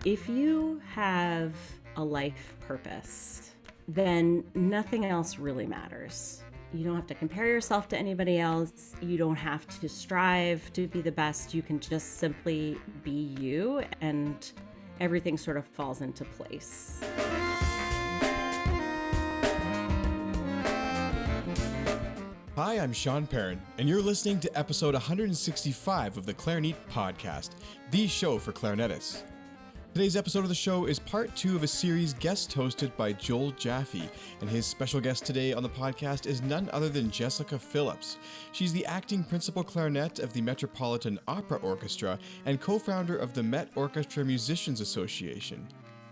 If you have a life purpose, then nothing else really matters. You don't have to compare yourself to anybody else. You don't have to strive to be the best. You can just simply be you, and everything sort of falls into place. Hi, I'm Sean Perrin, and you're listening to episode 165 of the Clarinet Podcast, the show for clarinetists. Today's episode of the show is part 2 of a series guest hosted by Joel Jaffe, and his special guest today on the podcast is none other than Jessica Phillips. She's the acting principal clarinet of the Metropolitan Opera Orchestra and co-founder of the Met Orchestra Musicians Association.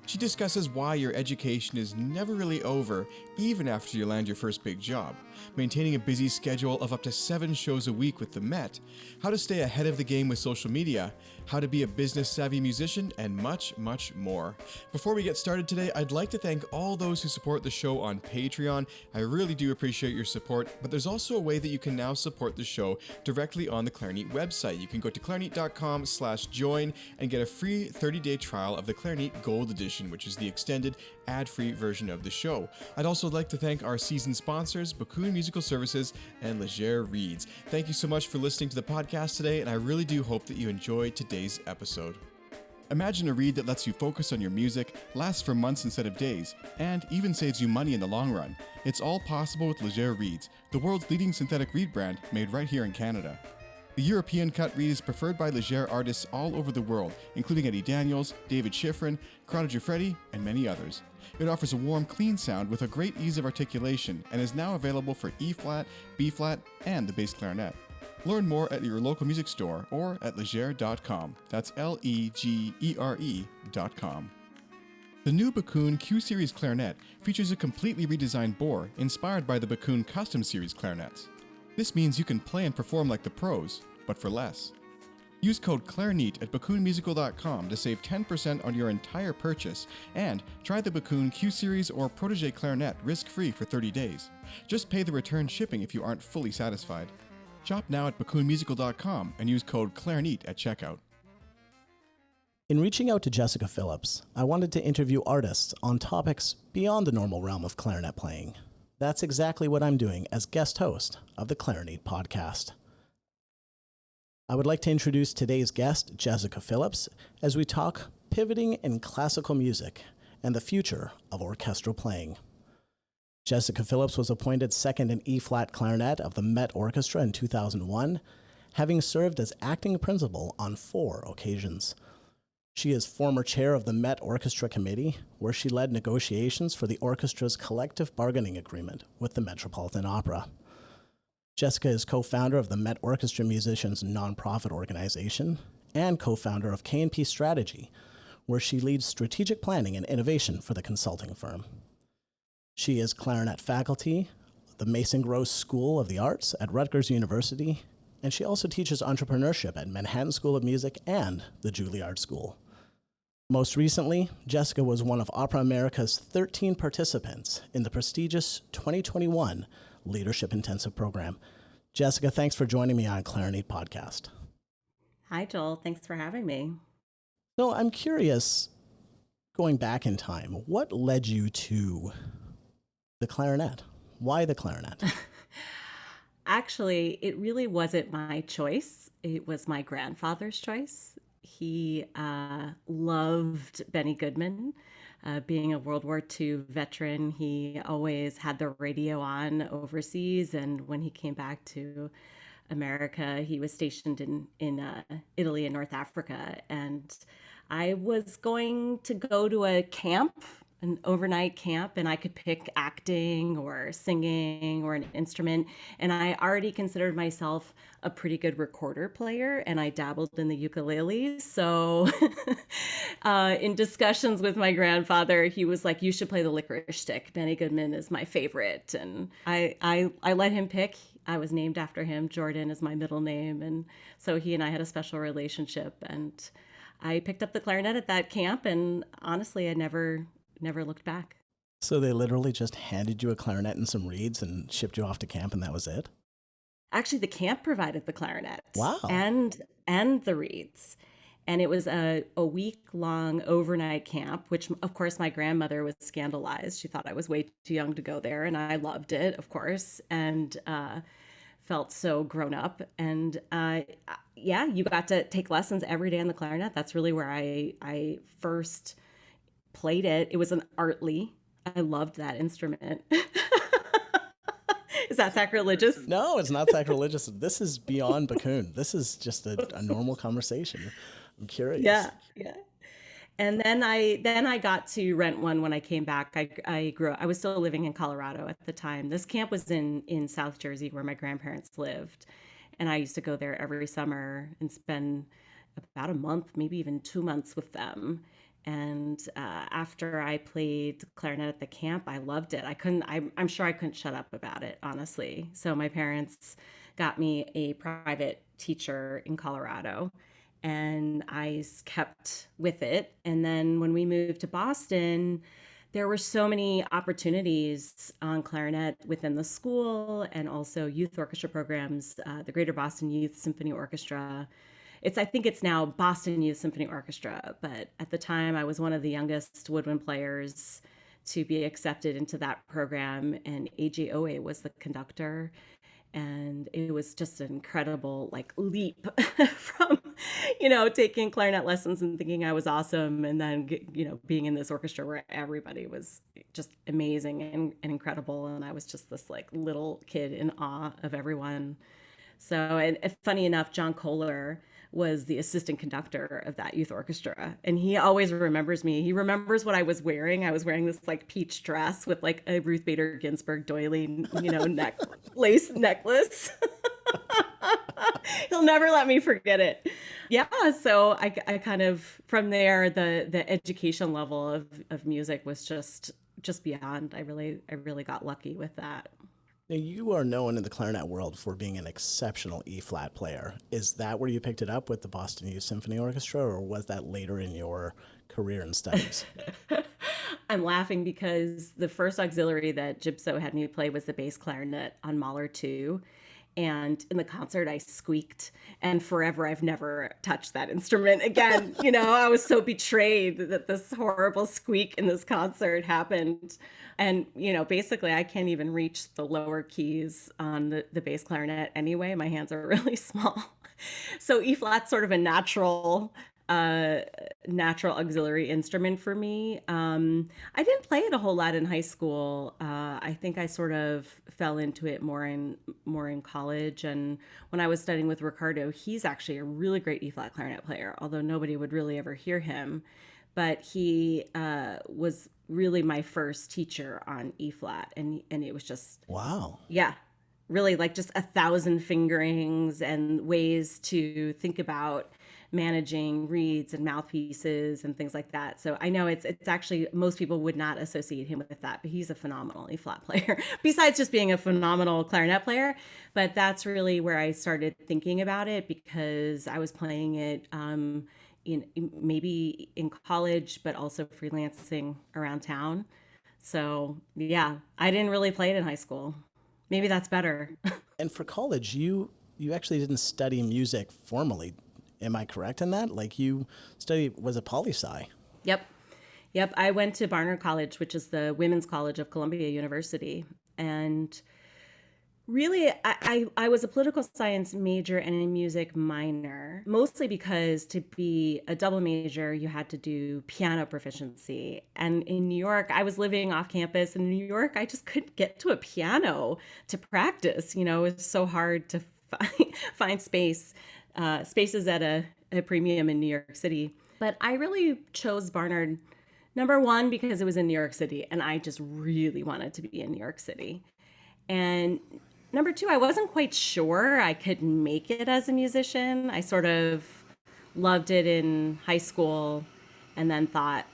She discusses why your education is never really over, even after you land your first big job, maintaining a busy schedule of up to 7 shows a week with the Met, how to stay ahead of the game with social media, how to be a business-savvy musician, and much, much more. Before we get started today, I'd like to thank all those who support the show on Patreon. I really do appreciate your support, but there's also a way that you can now support the show directly on the Clarinet website. You can go to clarinet.com/join and get a free 30-day trial of the Clarinet Gold Edition, which is the extended, ad-free version of the show. I'd also like to thank our season sponsors, Bacoon Musical Services and Leger Reeds. Thank you so much for listening to the podcast today, and I really do hope that you enjoyed today's episode. Imagine a reed that lets you focus on your music, lasts for months instead of days, and even saves you money in the long run. It's all possible with Leger Reeds, the world's leading synthetic reed brand made right here in Canada. The European cut reed is preferred by Leger artists all over the world, including Eddie Daniels, David Schifrin, Corrado Giuffretti, and many others. It offers a warm, clean sound with a great ease of articulation and is now available for E-flat, B-flat, and the bass clarinet. Learn more at your local music store or at leger.com. That's Legere.com. The new Bacoon Q-Series clarinet features a completely redesigned bore inspired by the Bacoon Custom Series clarinets. This means you can play and perform like the pros, but for less. Use code CLARINET at bacoonmusical.com to save 10% on your entire purchase, and try the Bacoon Q-Series or Protégé clarinet risk-free for 30 days. Just pay the return shipping if you aren't fully satisfied. Shop now at bacoonmusical.com and use code CLARINET at checkout. In reaching out to Jessica Phillips, I wanted to interview artists on topics beyond the normal realm of clarinet playing. That's exactly what I'm doing as guest host of the Clarinet Podcast. I would like to introduce today's guest, Jessica Phillips, as we talk pivoting in classical music and the future of orchestral playing. Jessica Phillips was appointed second in E-flat clarinet of the Met Orchestra in 2001, having served as acting principal on 4 occasions. She is former chair of the Met Orchestra Committee, where she led negotiations for the orchestra's collective bargaining agreement with the Metropolitan Opera. Jessica is co-founder of the Met Orchestra Musicians nonprofit organization and co-founder of KNP Strategy, where she leads strategic planning and innovation for the consulting firm. She is clarinet faculty at the Mason Gross School of the Arts at Rutgers University, and she also teaches entrepreneurship at Manhattan School of Music and the Juilliard School. Most recently, Jessica was one of Opera America's 13 participants in the prestigious 2021 Leadership Intensive Program. Jessica, thanks for joining me on Clarinet Podcast. Hi, Joel. Thanks for having me. So I'm curious, going back in time, what led you to the clarinet? Why the clarinet? Actually, it really wasn't my choice. It was my grandfather's choice. He loved Benny Goodman. Being a World War II veteran, he always had the radio on overseas. And when he came back to America, he was stationed in Italy and North Africa. And I was going to go to a camp, an overnight camp, and I could pick acting or singing or an instrument. And I already considered myself a pretty good recorder player, and I dabbled in the ukulele. So in discussions with my grandfather, he was like, you should play the licorice stick. Benny Goodman is my favorite. And I let him pick. I was named after him. Jordan is my middle name. And so he and I had a special relationship. And I picked up the clarinet at that camp, and honestly, I never looked back. So they literally just handed you a clarinet and some reeds and shipped you off to camp, and that was it? Actually, the camp provided the clarinet. Wow. And the reeds. And it was a week-long overnight camp, which, of course, my grandmother was scandalized. She thought I was way too young to go there, and I loved it, of course, and felt so grown up. And yeah, you got to take lessons every day on the clarinet. That's really where I first played it. It was an artly. I loved that instrument. Is that sacrilegious? No, it's not sacrilegious. This is beyond Bacoon. This is just a normal conversation. I'm curious. Yeah, yeah. And then I got to rent one when I came back. I was still living in Colorado at the time. This camp was in South Jersey where my grandparents lived, and I used to go there every summer and spend about a month, maybe even 2 months with them. And after I played clarinet at the camp, I loved it. I'm sure I couldn't shut up about it, honestly. So my parents got me a private teacher in Colorado, and I kept with it. And then when we moved to Boston, there were so many opportunities on clarinet within the school and also youth orchestra programs, the Greater Boston Youth Symphony Orchestra. I think it's now Boston Youth Symphony Orchestra, but at the time I was one of the youngest woodwind players to be accepted into that program, and AJ Owe was the conductor. And it was just an incredible leap from taking clarinet lessons and thinking I was awesome, and then being in this orchestra where everybody was just amazing and incredible, and I was just this little kid in awe of everyone. So, and funny enough, John Kohler was the assistant conductor of that youth orchestra, and he always remembers me. He remembers what I was wearing. I was wearing this peach dress with a Ruth Bader Ginsburg doily, lace necklace. He'll never let me forget it. Yeah, so I kind of, from there, the education level of music was just beyond. I really got lucky with that. Now, you are known in the clarinet world for being an exceptional E-flat player. Is that where you picked it up with the Boston Youth Symphony Orchestra, or was that later in your career and studies? I'm laughing because the first auxiliary that Gypso had me play was the bass clarinet on Mahler 2. And in the concert, I squeaked, and forever I've never touched that instrument again. I was so betrayed that this horrible squeak in this concert happened. And, basically I can't even reach the lower keys on the bass clarinet anyway. My hands are really small. So E-flat's sort of a natural auxiliary instrument for me. I didn't play it a whole lot in high school. I think I sort of fell into it more in college. And when I was studying with Ricardo, he's actually a really great E-flat clarinet player, although nobody would really ever hear him. But he was really my first teacher on E-flat, and it was just wow. Yeah, really just 1,000 fingerings and ways to think about managing reeds and mouthpieces and things like that. So I know it's actually, most people would not associate him with that, but he's a phenomenal E-flat player, besides just being a phenomenal clarinet player. But that's really where I started thinking about it, because I was playing it maybe in college, but also freelancing around town. So yeah, I didn't really play it in high school. Maybe that's better. And for college, you actually didn't study music formally. Am I correct in that? You was a poli-sci? Yep. I went to Barnard College, which is the women's college of Columbia University. And really, I was a political science major and a music minor, mostly because to be a double major, you had to do piano proficiency. And in New York, I was living off campus. In New York, I just couldn't get to a piano to practice. It was so hard to find spaces at a premium in New York City. But I really chose Barnard, number one, because it was in New York City, and I just really wanted to be in New York City. And number two, I wasn't quite sure I could make it as a musician. I sort of loved it in high school and then thought,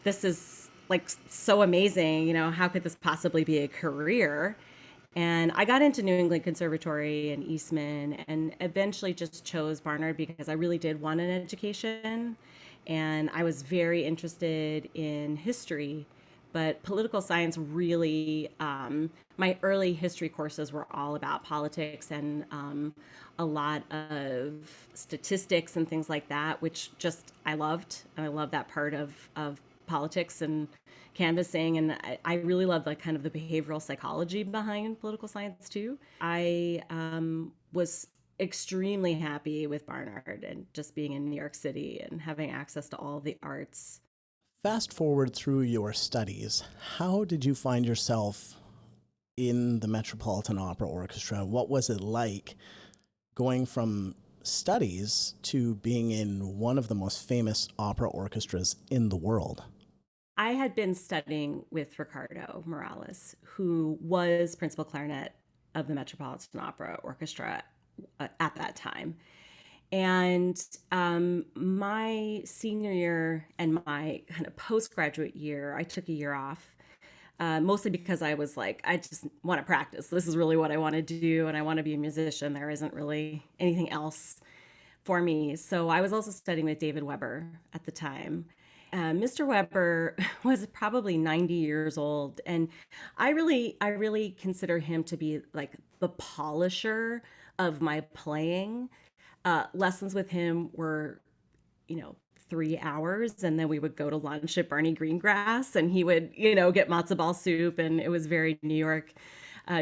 this is so amazing. How could this possibly be a career? And I got into New England Conservatory and Eastman, and eventually just chose Barnard because I really did want an education. And I was very interested in history But political science really, my early history courses were all about politics and a lot of statistics and things like that, which just I loved. And I love that part of politics and canvassing. And I really love like kind of the behavioral psychology behind political science too. I was extremely happy with Barnard and just being in New York City and having access to all the arts. Fast forward through your studies, how did you find yourself in the Metropolitan Opera Orchestra? What was it like going from studies to being in one of the most famous opera orchestras in the world? I had been studying with Ricardo Morales, who was principal clarinet of the Metropolitan Opera Orchestra at that time. And my senior year and my kind of postgraduate year, I took a year off, mostly because I was like, I just want to practice. This is really what I want to do, and I want to be a musician. There isn't really anything else for me. So I was also studying with David Weber at the time. Mr. Weber was probably 90 years old, and I really consider him to be like the polisher of my playing. Lessons with him were, 3 hours, and then we would go to lunch at Barney Greengrass, and he would, get matzo ball soup, and it was very New York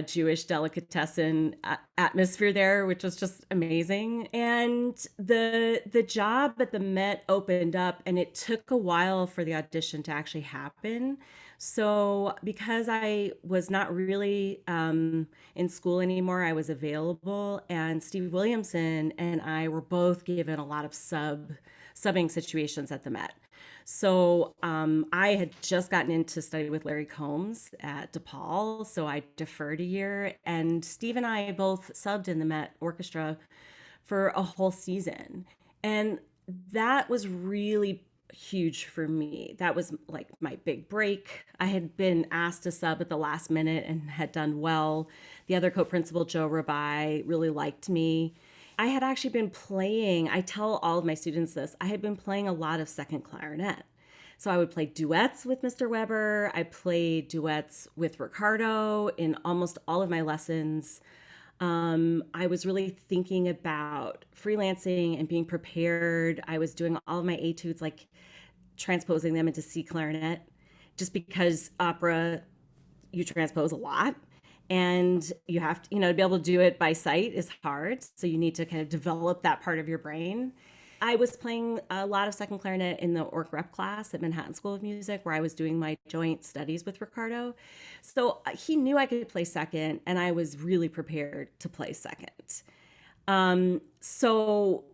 Jewish delicatessen atmosphere there, which was just amazing. And the job at the Met opened up, and it took a while for the audition to actually happen. So because I was not really in school anymore, I was available, and Steve Williamson and I were both given a lot of subbing situations at the Met. So I had just gotten into study with Larry Combs at DePaul, so I deferred a year. And Steve and I both subbed in the Met Orchestra for a whole season. And that was really huge for me. That was like my big break. I had been asked to sub at the last minute and had done well. The other co-principal, Joe Rabai, really liked me. I had actually been playing, I tell all of my students this, I had been playing a lot of second clarinet. So I would play duets with Mr. Weber. I played duets with Ricardo in almost all of my lessons. I was really thinking about freelancing and being prepared. I was doing all of my etudes, like transposing them into C clarinet, just because opera, you transpose a lot. And you have to, to be able to do it by sight is hard. So you need to kind of develop that part of your brain. I was playing a lot of second clarinet in the Orc Rep class at Manhattan School of Music, where I was doing my joint studies with Ricardo. So he knew I could play second, and I was really prepared to play second. So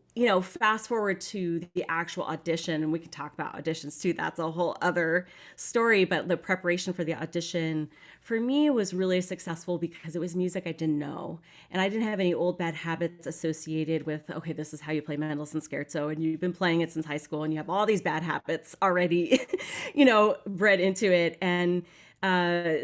fast forward to the actual audition, and we can talk about auditions too. That's a whole other story. But the preparation for the audition for me was really successful because it was music I didn't know. And I didn't have any old bad habits associated with, okay, this is how you play Mendelssohn Scherzo, and you've been playing it since high school, and you have all these bad habits already, bred into it. And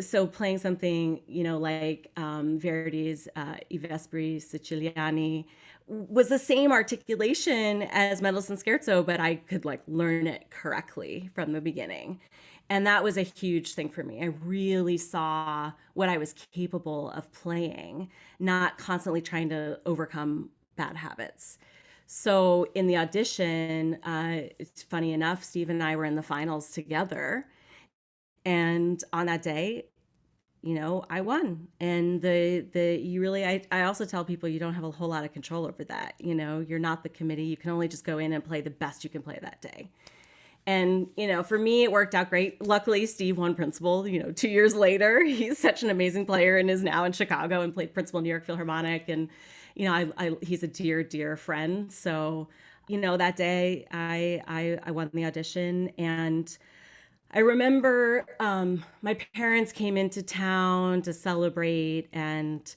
so playing something, like Verdi's I Vespri Siciliani was the same articulation as Mendelssohn Scherzo, but I could learn it correctly from the beginning. And that was a huge thing for me. I really saw what I was capable of playing, not constantly trying to overcome bad habits. So in the audition, it's funny enough, Steve and I were in the finals together. And on that day, I won. And I also tell people you don't have a whole lot of control over that. You're not the committee. You can only just go in and play the best you can play that day. And, for me, it worked out great. Luckily, Steve won principal, 2 years later. He's such an amazing player and is now in Chicago and played principal New York Philharmonic. And, he's a dear, dear friend. So, that day I won the audition. And I remember my parents came into town to celebrate, and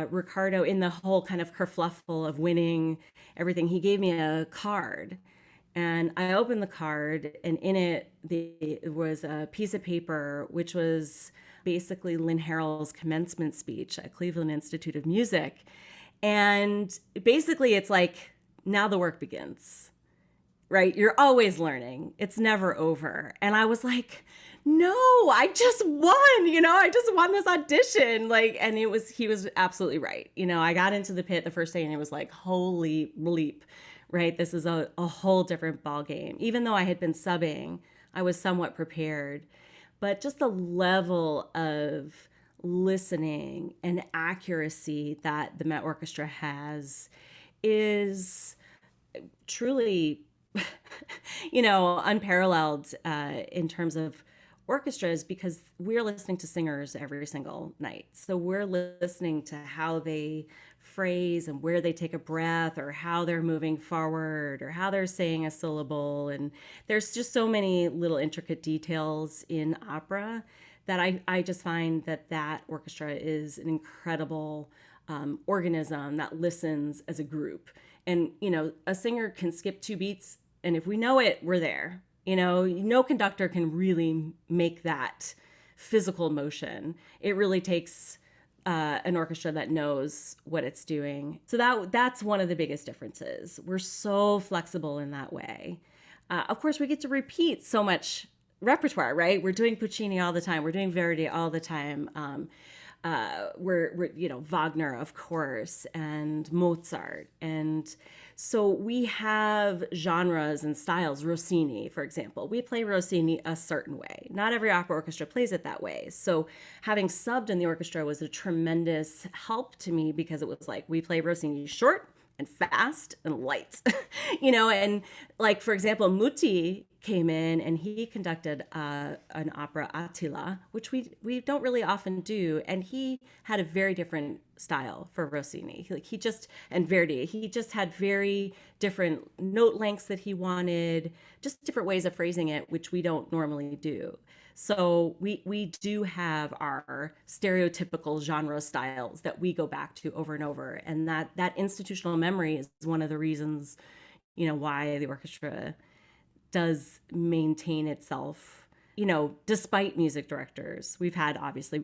Ricardo, in the whole kind of kerfluffle of winning everything, he gave me a card. And I opened the card, and in it, there was a piece of paper, which was basically Lynn Harrell's commencement speech at Cleveland Institute of Music. And basically, it's like, now the work begins. right? You're always learning. It's never over. And I was like, no, I just won, I just won this audition. And he was absolutely right. I got into the pit the first day and it was like, holy bleep, right? This is a whole different ball game. Even though I had been subbing, I was somewhat prepared, but just the level of listening and accuracy that the Met Orchestra has is truly, unparalleled in terms of orchestras, because we're listening to singers every single night. So we're listening to how they phrase and where they take a breath, or how they're moving forward, or how they're saying a syllable. And there's just so many little intricate details in opera that I just find that orchestra is an incredible organism that listens as a group. And, a singer can skip 2 beats, and if we know it, we're there. No conductor can really make that physical motion. It really takes an orchestra that knows what it's doing. So that's one of the biggest differences. We're so flexible in that way. Of course, we get to repeat so much repertoire, right? We're doing Puccini all the time. We're doing Verdi all the time. We're Wagner, of course, and Mozart. And so we have genres and styles. Rossini, for example, we play Rossini a certain way. Not every opera orchestra plays it that way. So having subbed in the orchestra was a tremendous help to me, because it was like, we play Rossini short and fast and light, and like, for example, Muti came in and he conducted an opera, Attila, which we don't really often do. And he had a very different style for Rossini. And Verdi, he just had very different note lengths that he wanted, just different ways of phrasing it, which we don't normally do. So we do have our stereotypical genre styles that we go back to over and over. And that institutional memory is one of the reasons, why the orchestra does maintain itself, despite music directors. We've had, obviously,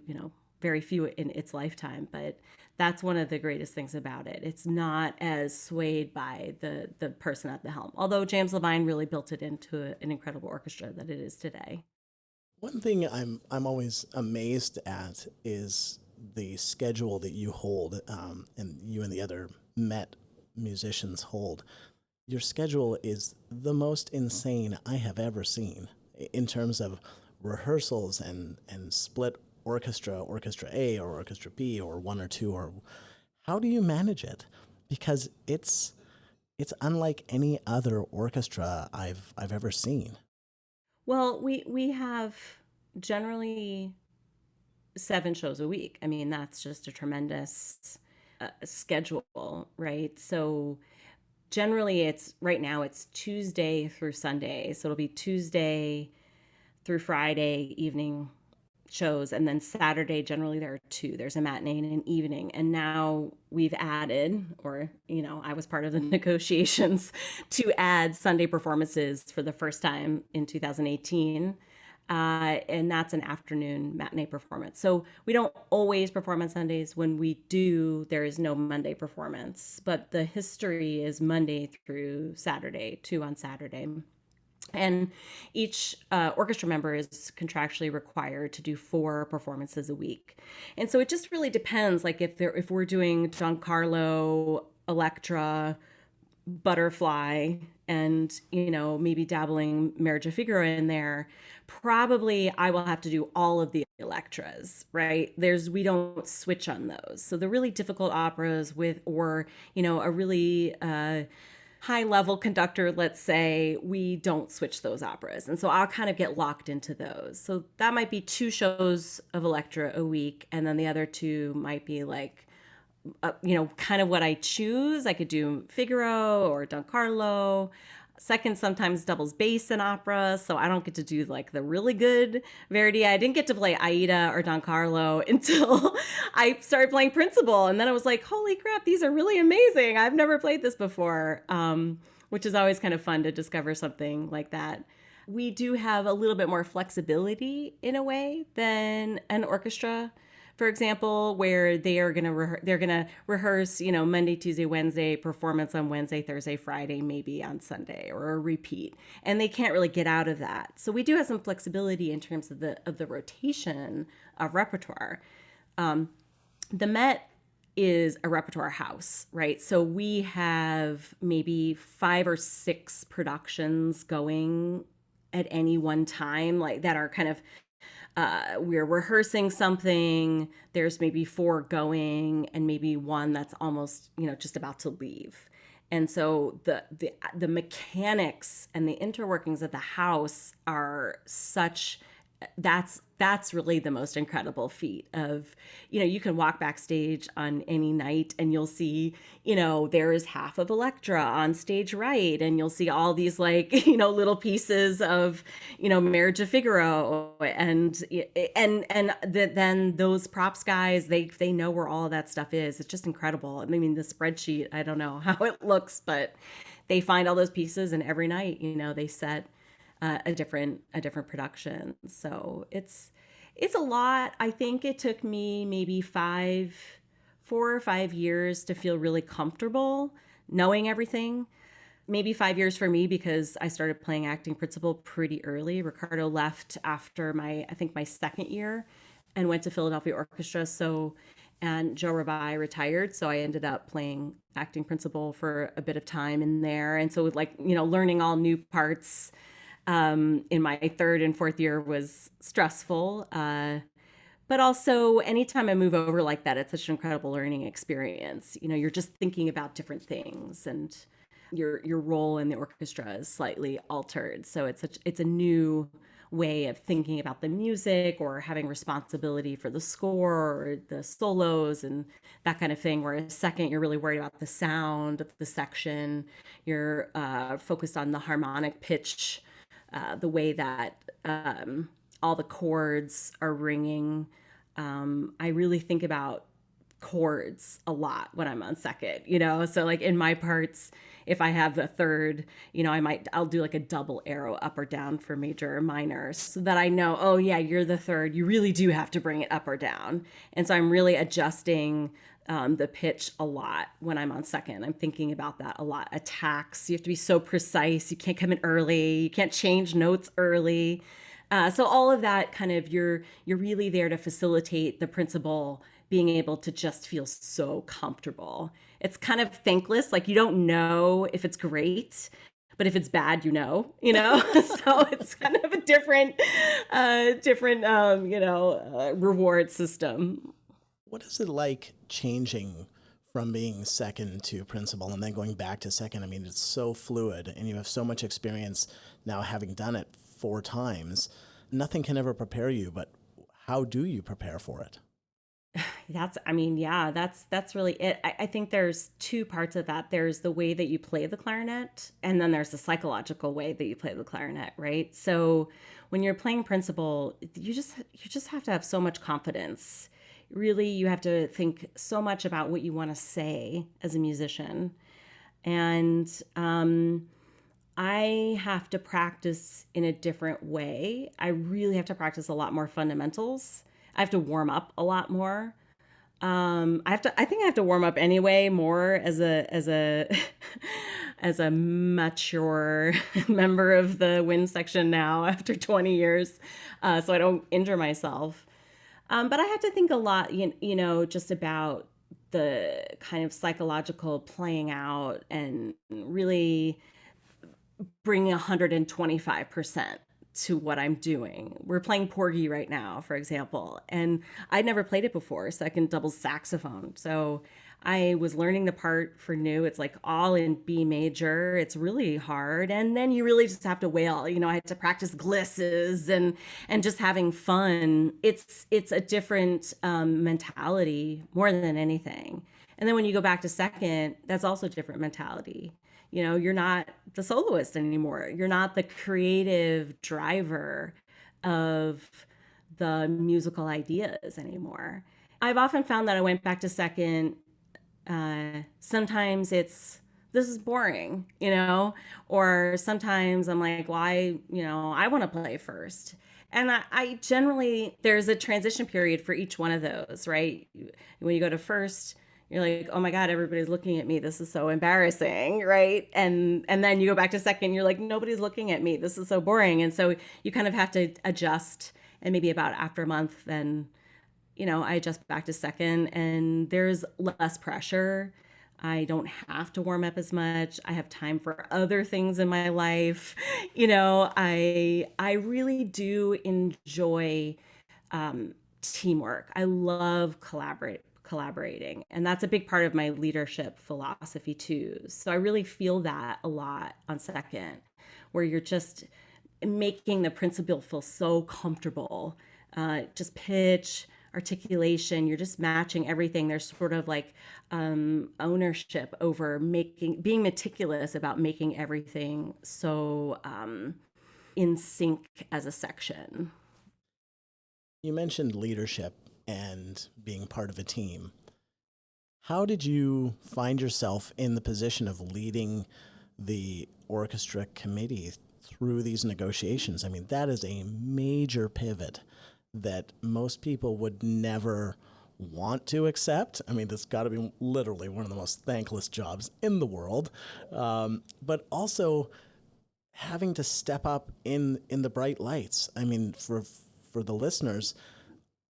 very few in its lifetime, but that's one of the greatest things about it. It's not as swayed by the person at the helm, although James Levine really built it into an incredible orchestra that it is today. One thing I'm always amazed at is the schedule that you hold, and you and the other Met musicians hold. Your schedule is the most insane I have ever seen in terms of rehearsals and split orchestra A or orchestra B or 1 or 2, or how do you manage it? Because it's unlike any other orchestra I've ever seen. Well, we have generally 7 shows a week. I mean, that's just a tremendous schedule, right? So generally right now it's Tuesday through Sunday. So it'll be Tuesday through Friday evening shows. And then Saturday, generally there are 2. There's a matinee and an evening. And now we've added, or, I was part of the negotiations to add Sunday performances for the first time in 2018. And that's an afternoon matinee performance. So we don't always perform on Sundays. When we do, there is no Monday performance, but the history is Monday through Saturday, 2 on Saturday. And each orchestra member is contractually required to do 4 performances a week. And so it just really depends. Like if we're doing Giancarlo, Electra, Butterfly, and maybe dabbling Marriage of Figaro in there, probably I will have to do all of the Electras, right? We don't switch on those. So the really difficult operas or a really high level conductor, let's say, we don't switch those operas. And so I'll kind of get locked into those. So that might be 2 shows of Electra a week. And then the other 2 might be like, kind of what I choose. I could do Figaro or Don Carlo. Second sometimes doubles bass in opera, so I don't get to do like the really good Verdi. I didn't get to play Aida or Don Carlo until I started playing Principal, and then I was like, holy crap, these are really amazing. I've never played this before, which is always kind of fun to discover something like that. We do have a little bit more flexibility in a way than an orchestra, for example, where they're gonna rehearse, Monday, Tuesday, Wednesday, performance on Wednesday, Thursday, Friday, maybe on Sunday, or a repeat, and they can't really get out of that. So we do have some flexibility in terms of the rotation of repertoire. The Met is a repertoire house, right? So we have maybe 5 or 6 productions going at any one time, like that are kind of we're rehearsing something. There's maybe 4 going, and maybe one that's almost just about to leave. And so the mechanics and the interworkings of the house are such, that's really the most incredible feat of, you can walk backstage on any night and you'll see, there is half of Electra on stage right, and you'll see all these little pieces of, Marriage of Figaro, and then those props guys, they know where all of that stuff is. It's just incredible. I mean, the spreadsheet, I don't know how it looks, but they find all those pieces, and every night, they set a different production. So it's a lot. I think it took me maybe 4 or 5 years to feel really comfortable knowing everything. Maybe 5 years for me, because I started playing acting principal pretty early. Ricardo left after my second year and went to Philadelphia Orchestra. And Joe Rabai retired. So I ended up playing acting principal for a bit of time in there. And so learning all new parts in my 3rd and 4th year was stressful. But also, anytime I move over like that, it's such an incredible learning experience. You're just thinking about different things, and your role in the orchestra is slightly altered. So it's a new way of thinking about the music, or having responsibility for the score or the solos and that kind of thing. Whereas second, you're really worried about the sound of the section. You're focused on the harmonic pitch, the way that all the chords are ringing. I really think about chords a lot when I'm on second, so in my parts, if I have a third, I'll do a double arrow up or down for major or minor, so that I know, oh yeah, you're the third, you really do have to bring it up or down. And so I'm really adjusting the pitch a lot when I'm on second. I'm thinking about that a lot. Attacks, you have to be so precise. You can't come in early. You can't change notes early. So all of that kind of, you're really there to facilitate the principal being able to just feel so comfortable. It's kind of thankless. You don't know if it's great, but if it's bad, so it's kind of a different reward system. What is it like changing from being second to principal and then going back to second? I mean, it's so fluid, and you have so much experience now, having done it 4 times. Nothing can ever prepare you, but how do you prepare for it? That's really it. I think there's 2 parts of that. There's the way that you play the clarinet, and then there's the psychological way that you play the clarinet, right? So when you're playing principal, you just have to have so much confidence. Really, you have to think so much about what you want to say as a musician. And I have to practice in a different way. I really have to practice a lot more fundamentals. I have to warm up a lot more. I think I have to warm up anyway more as a as a mature member of the wind section now after 20 years, so I don't injure myself. But I have to think a lot, just about the kind of psychological playing out, and really bring 125% to what I'm doing. We're playing Porgy right now, for example, and I'd never played it before, second double saxophone. So I was learning the part for new. It's all in B major. It's really hard. And then you really just have to wail. I had to practice glisses and just having fun. It's a different mentality more than anything. And then when you go back to second, that's also a different mentality. You're not the soloist anymore. You're not the creative driver of the musical ideas anymore. I've often found that I went back to second. Sometimes this is boring, or sometimes I'm like, well, I want to play first. And I generally, there's a transition period for each one of those, right? When you go to first, you're like, oh my God, everybody's looking at me. This is so embarrassing, right? And then you go back to second, you're like, nobody's looking at me. This is so boring. And so you kind of have to adjust. And maybe about after a month, then, I adjust back to second, and there's less pressure. I don't have to warm up as much. I have time for other things in my life. I really do enjoy teamwork. I love collaborating, and that's a big part of my leadership philosophy too. So I really feel that a lot on second, where you're just making the principal feel so comfortable. Just pitch, articulation, you're just matching everything. There's sort of like ownership over being meticulous about making everything so in sync as a section. You mentioned leadership and being part of a team. How did you find yourself in the position of leading the orchestra committee through these negotiations? I mean, that is a major pivot that most people would never want to accept. I mean, that's got to be literally one of the most thankless jobs in the world. But also having to step up in the bright lights. I mean, for the listeners,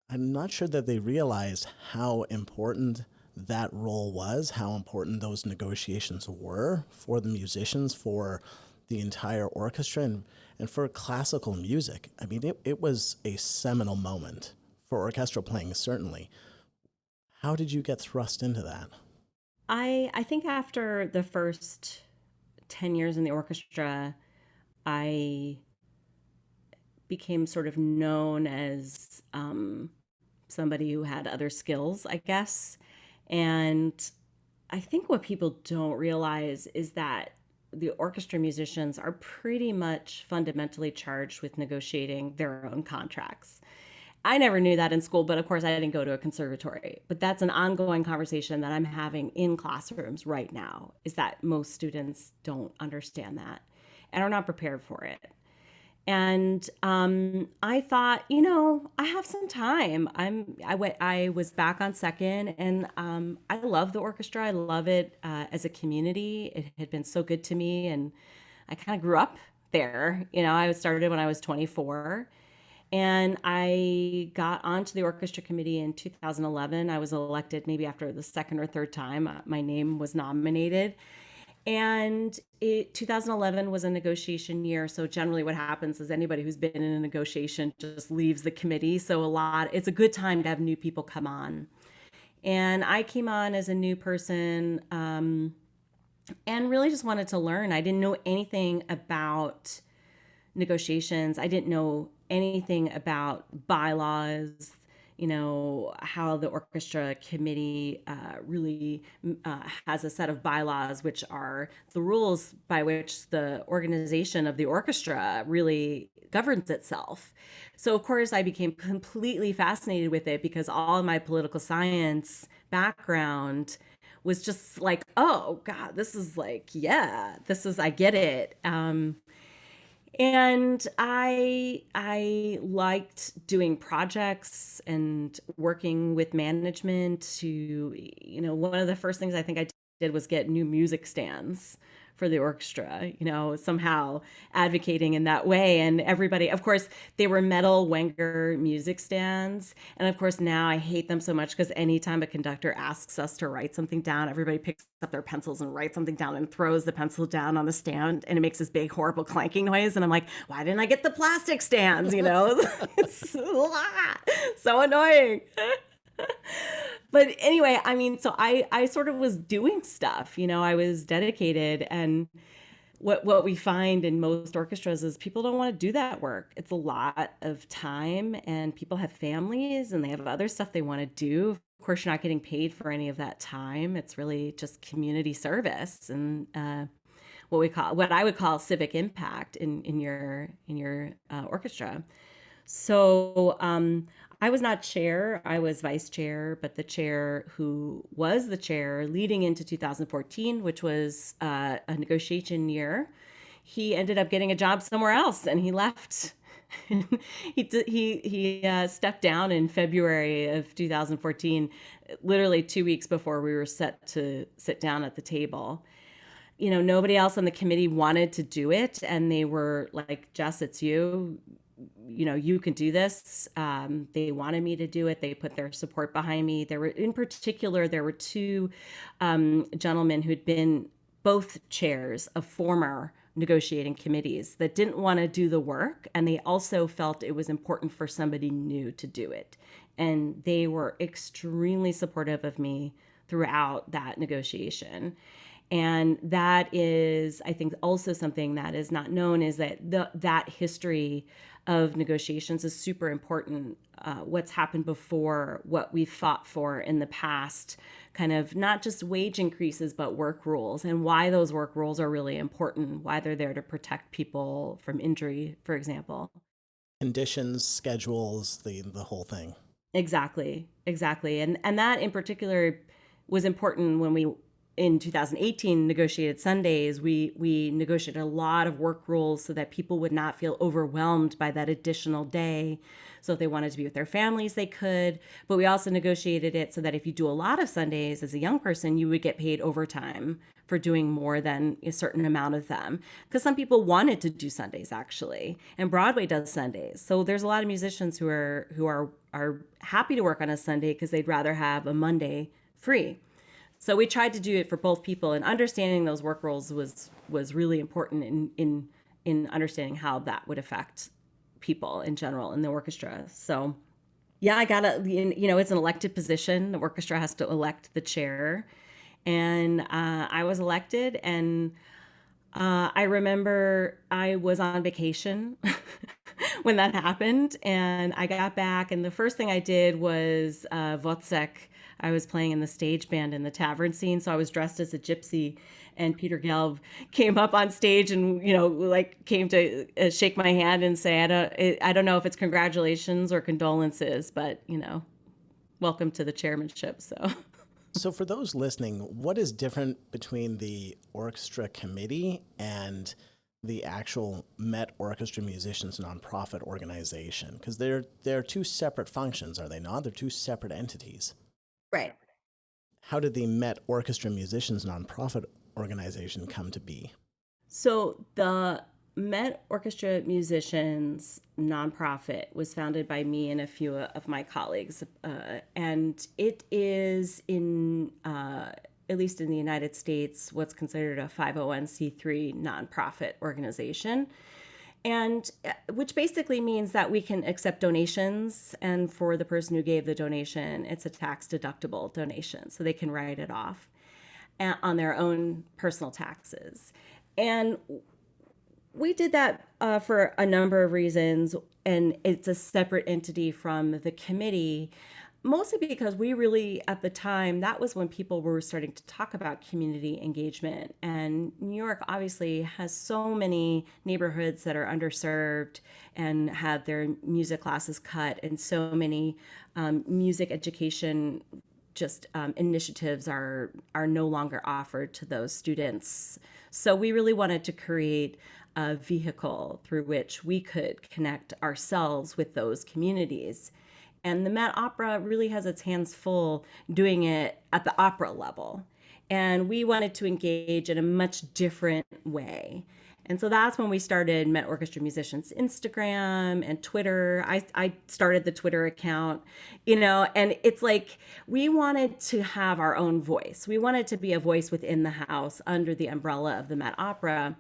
I'm not sure that they realized how important that role was, how important those negotiations were for the musicians, for the entire orchestra, and for classical music. I mean, it was a seminal moment for orchestral playing, certainly. How did you get thrust into that? I think after the first 10 years in the orchestra, I became sort of known as somebody who had other skills, I guess. And I think what people don't realize is that the orchestra musicians are pretty much fundamentally charged with negotiating their own contracts. I never knew that in school, but of course I didn't go to a conservatory. But that's an ongoing conversation that I'm having in classrooms right now, is that most students don't understand that and are not prepared for it. And I thought, I have some time. I was back on second, and I love the orchestra. I love it as a community. It had been so good to me, and I kind of grew up there. I started when I was 24, and I got onto the orchestra committee in 2011. I was elected maybe after the second or third time my name was nominated. And 2011 was a negotiation year. So generally what happens is anybody who's been in a negotiation just leaves the committee. So it's a good time to have new people come on. And I came on as a new person and really just wanted to learn. I didn't know anything about negotiations. I didn't know anything about bylaws, how the orchestra committee really has a set of bylaws, which are the rules by which the organization of the orchestra really governs itself. So, of course, I became completely fascinated with it because all of my political science background was just like, oh, God, this is like, I get it. And I liked doing projects and working with management to, one of the first things I think I did was get new music stands for the orchestra, somehow advocating in that way. And everybody, of course, they were metal Wenger music stands. And of course, now I hate them so much because anytime a conductor asks us to write something down, everybody picks up their pencils and writes something down and throws the pencil down on the stand. And it makes this big, horrible clanking noise. And I'm like, why didn't I get the plastic stands? It's so annoying. But anyway, I mean, so I sort of was doing stuff, I was dedicated. And what we find in most orchestras is people don't want to do that work. It's a lot of time, and people have families and they have other stuff they want to do. Of course, you're not getting paid for any of that time. It's really just community service and what I would call civic impact in your orchestra. So I was not chair, I was vice chair, but the chair who was the chair leading into 2014, which was a negotiation year, he ended up getting a job somewhere else and he left He stepped down in February of 2014, literally 2 weeks before we were set to sit down at the table. Nobody else on the committee wanted to do it, and they were like, Jess, it's you. You can do this. They wanted me to do it. They put their support behind me. In particular, there were two gentlemen who'd been both chairs of former negotiating committees that didn't want to do the work, and they also felt it was important for somebody new to do it. And they were extremely supportive of me throughout that negotiation. And that is, I think, also something that is not known, is that that history of negotiations is super important. What's happened before, what we've fought for in the past, kind of not just wage increases, but work rules, and why those work rules are really important, why they're there to protect people from injury, for example. Conditions, schedules, the whole thing. Exactly. And that in particular was important when we, in 2018, negotiated Sundays. We negotiated a lot of work rules so that people would not feel overwhelmed by that additional day. So if they wanted to be with their families, they could. But we also negotiated it so that if you do a lot of Sundays as a young person, you would get paid overtime for doing more than a certain amount of them. Because some people wanted to do Sundays, actually. And Broadway does Sundays. So there's a lot of musicians who are happy to work on a Sunday because they'd rather have a Monday free. So we tried to do it for both people, and understanding those work rules was really important in understanding how that would affect people in general in the orchestra. So yeah, I got it's an elected position. The orchestra has to elect the chair, and I was elected. And I remember I was on vacation when that happened, and I got back, and the first thing I did was Wozzeck. I was playing in the stage band in the tavern scene, so I was dressed as a gypsy, and Peter Gelb came up on stage and came to shake my hand and say, I don't know if it's congratulations or condolences, but welcome to the chairmanship. So for those listening, what is different between the orchestra committee and the actual Met Orchestra Musicians nonprofit organization? Because they're two separate functions, are they not? They're two separate entities. Right. How did the Met Orchestra Musicians nonprofit organization come to be? So the Met Orchestra Musicians nonprofit was founded by me and a few of my colleagues, and it is at least in the United States, what's considered a 501c3 nonprofit organization. And which basically means that we can accept donations, and for the person who gave the donation, it's a tax deductible donation, so they can write it off on their own personal taxes. And we did that for a number of reasons, and it's a separate entity from the committee, mostly because we really, at the time, that was when people were starting to talk about community engagement. And New York obviously has so many neighborhoods that are underserved and have their music classes cut, and so many music education initiatives are no longer offered to those students. So we really wanted to create a vehicle through which we could connect ourselves with those communities. And the Met Opera really has its hands full doing it at the opera level. And we wanted to engage in a much different way. And so that's when we started Met Orchestra Musicians Instagram and Twitter. I started the Twitter account, and it's like we wanted to have our own voice. We wanted to be a voice within the house under the umbrella of the Met Opera,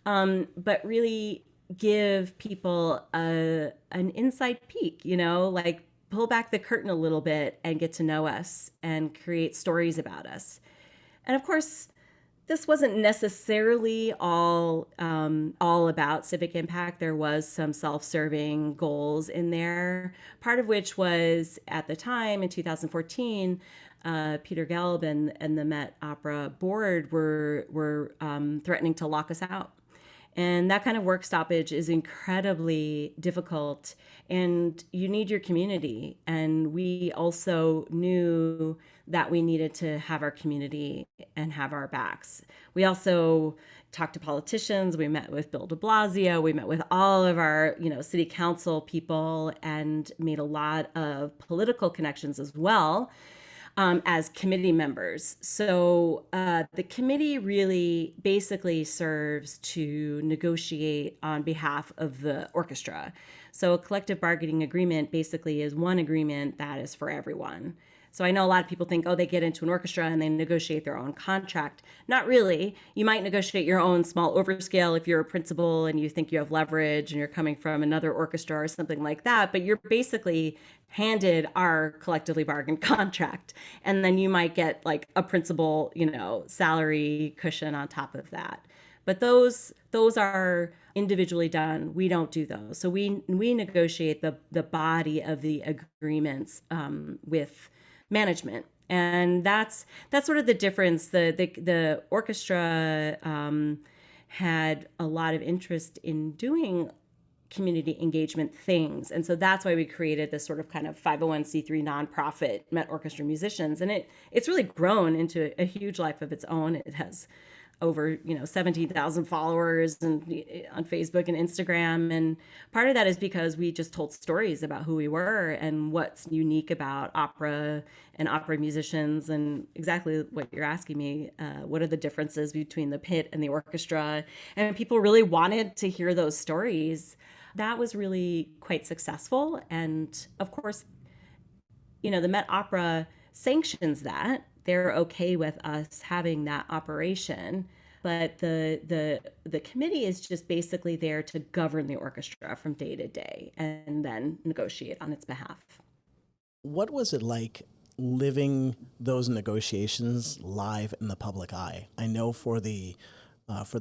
but really give people an inside peek, pull back the curtain a little bit and get to know us and create stories about us. And of course, this wasn't necessarily all about civic impact. There was some self-serving goals in there, part of which was, at the time in 2014, Peter Gelb and the Met Opera board were threatening to lock us out. And that kind of work stoppage is incredibly difficult, and you need your community. And we also knew that we needed to have our community and have our backs. We also talked to politicians. We met with Bill de Blasio. We met with all of our, city council people, and made a lot of political connections as well, as committee members. So the committee really basically serves to negotiate on behalf of the orchestra. So a collective bargaining agreement basically is one agreement that is for everyone. So I know a lot of people think, oh, they get into an orchestra and they negotiate their own contract. Not really. You might negotiate your own small overscale if you're a principal and you think you have leverage and you're coming from another orchestra or something like that. But you're basically handed our collectively bargained contract. And then you might get like a principal, salary cushion on top of that. But those are individually done. We don't do those. So we negotiate the body of the agreements with management, and that's sort of the difference. The orchestra had a lot of interest in doing community engagement things, and so that's why we created this sort of kind of 501c3 nonprofit, Met Orchestra Musicians, and it's really grown into a huge life of its own. It has over 17,000 followers and on Facebook and Instagram, and part of that is because we just told stories about who we were and what's unique about opera and opera musicians, and exactly what you're asking me, what are the differences between the pit and the orchestra, and people really wanted to hear those stories. That was really quite successful, and of course, the Met Opera sanctions that. They're okay with us having that operation, but the committee is just basically there to govern the orchestra from day to day and then negotiate on its behalf. What was it like living those negotiations live in the public eye? I know for the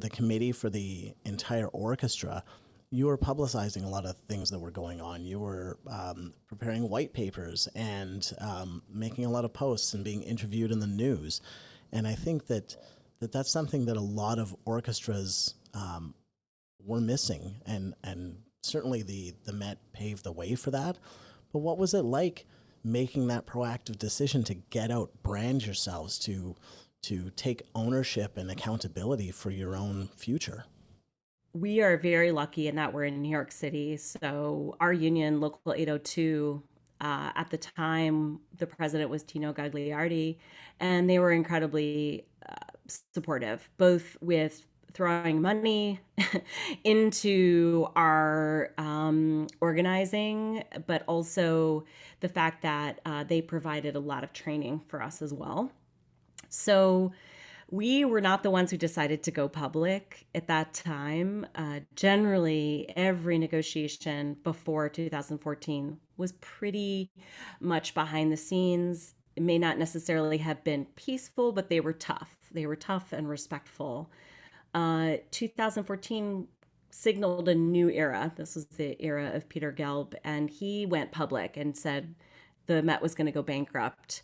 committee, for the entire orchestra, you were publicizing a lot of things that were going on. You were preparing white papers and making a lot of posts and being interviewed in the news. And I think that's something that a lot of orchestras were missing. And certainly the Met paved the way for that. But what was it like making that proactive decision to get out, brand yourselves, to take ownership and accountability for your own future? We are very lucky in that we're in New York City. So our union, Local 802, at the time, the president was Tino Gagliardi, and they were incredibly supportive, both with throwing money into our organizing, but also the fact that they provided a lot of training for us as well. So we were not the ones who decided to go public at that time. Generally, every negotiation before 2014 was pretty much behind the scenes. It may not necessarily have been peaceful, but they were tough. They were tough and respectful. 2014 signaled a new era. This was the era of Peter Gelb, and he went public and said the Met was going to go bankrupt.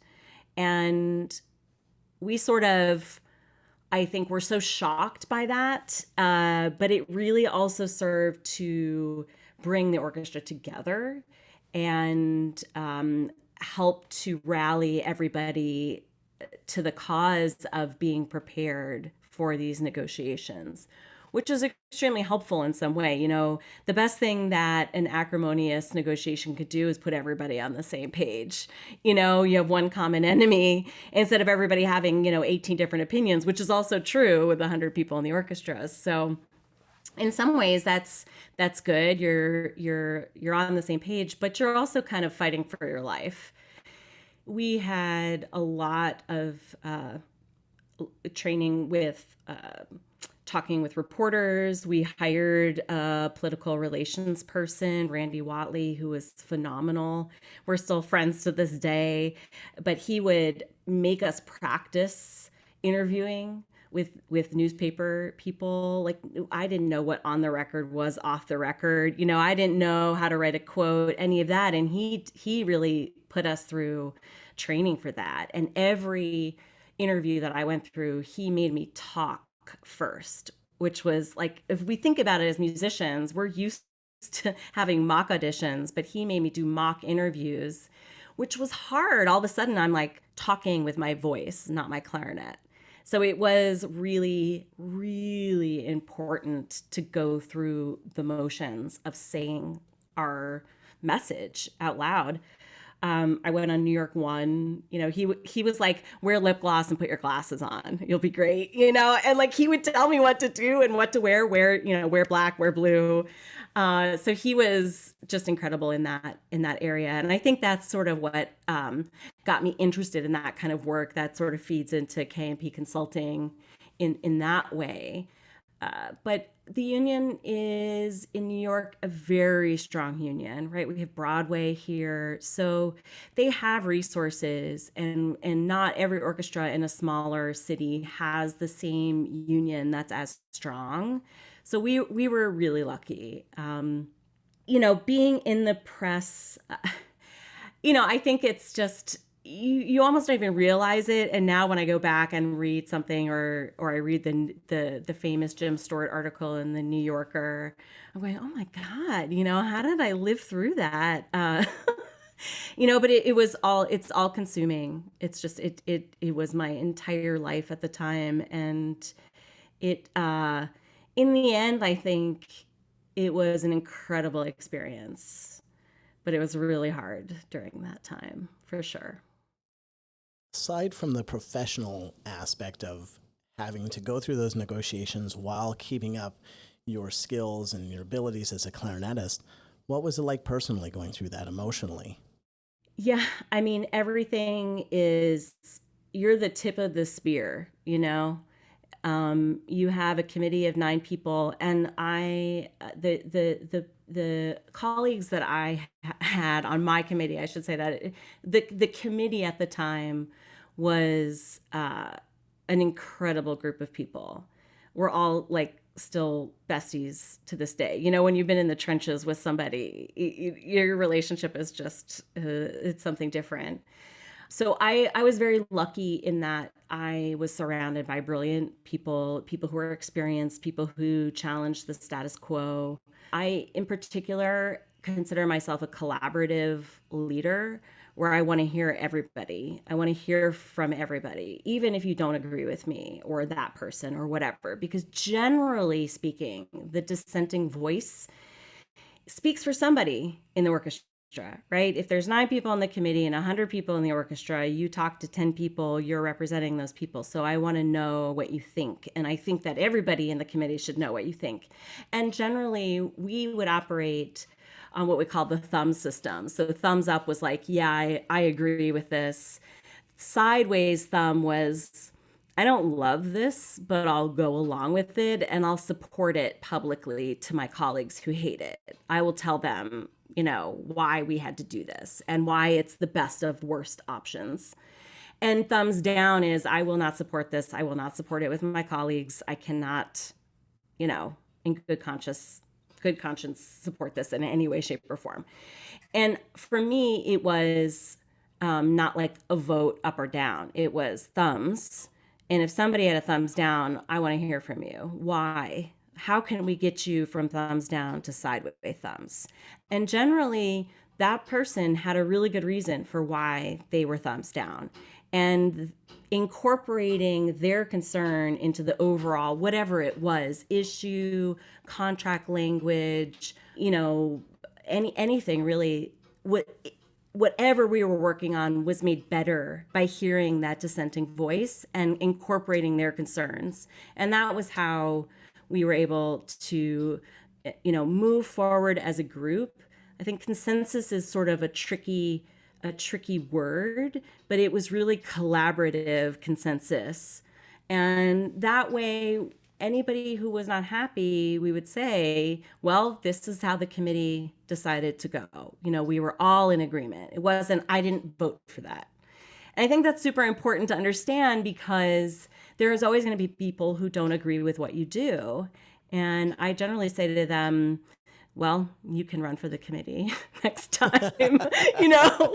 And we sort of, I think, we're so shocked by that, but it really also served to bring the orchestra together and help to rally everybody to the cause of being prepared for these negotiations, which is extremely helpful in some way. The best thing that an acrimonious negotiation could do is put everybody on the same page. You have one common enemy instead of everybody having, 18 different opinions, which is also true with 100 people in the orchestra. So in some ways that's good. You're on the same page, but you're also kind of fighting for your life. We had a lot of training with talking with reporters. We hired a political relations person, Randy Watley, who was phenomenal. We're still friends to this day, but he would make us practice interviewing with newspaper people. Like, I didn't know what on the record was off the record. I didn't know how to write a quote, any of that. And he really put us through training for that. And every interview that I went through, he made me talk first. which was like, if we think about it as musicians, we're used to having mock auditions, but he made me do mock interviews, which was hard. All of a sudden, I'm like talking with my voice, not my clarinet. So it was really, really important to go through the motions of saying our message out loud. I went on New York One. He was like, wear lip gloss and put your glasses on. You'll be great. And like he would tell me what to do and what to wear. Wear black, wear blue. So he was just incredible in that area. And I think that's sort of what got me interested in that kind of work. That sort of feeds into KNP consulting in that way. But the union is in New York a very strong union, right? We have Broadway here. So they have resources, and not every orchestra in a smaller city has the same union that's as strong. So we were really lucky. Being in the press, I think it's just, you almost don't even realize it. And now when I go back and read something, or I read the famous Jim Stewart article in the New Yorker, I'm going, oh my God, how did I live through that? But it's all consuming. It's just, it was my entire life at the time. And in the end, I think it was an incredible experience, but it was really hard during that time, for sure. Aside from the professional aspect of having to go through those negotiations while keeping up your skills and your abilities as a clarinetist, what was it like personally going through that emotionally? Yeah, I mean, everything is, you're the tip of the spear, You have a committee of 9 people, and the colleagues that I had on my committee, I should say that the committee at the time was an incredible group of people. We're all like still besties to this day. When you've been in the trenches with somebody, your relationship is just it's something different. So I was very lucky in that I was surrounded by brilliant people who were experienced, people who challenged the status quo. I, in particular, consider myself a collaborative leader where I want to hear everybody. I want to hear from everybody, even if you don't agree with me or that person or whatever, because generally speaking, the dissenting voice speaks for somebody in the orchestra. Right? If there's 9 people on the committee and 100 people in the orchestra, you talk to 10 people, you're representing those people. So I want to know what you think. And I think that everybody in the committee should know what you think. And generally, we would operate on what we call the thumb system. So thumbs up was like, yeah, I agree with this. Sideways thumb was, I don't love this, but I'll go along with it and I'll support it publicly to my colleagues who hate it. I will tell them, why we had to do this and why it's the best of worst options. And thumbs down is, I will not support this. I will not support it with my colleagues. I cannot, in good conscience support this in any way, shape, or form. And for me, it was not like a vote up or down. It was thumbs. And if somebody had a thumbs down, I want to hear from you. Why? How can we get you from thumbs down to sideways thumbs? And generally, that person had a really good reason for why they were thumbs down. And incorporating their concern into the overall, whatever it was, issue, contract language, anything really, whatever we were working on was made better by hearing that dissenting voice and incorporating their concerns. And that was how we were able to, move forward as a group. I think consensus is sort of a tricky word, but it was really collaborative consensus. And that way, anybody who was not happy, we would say, well, this is how the committee decided to go. We were all in agreement. It wasn't, I didn't vote for that. And I think that's super important to understand because there is always going to be people who don't agree with what you do. And I generally say to them, well, you can run for the committee next time,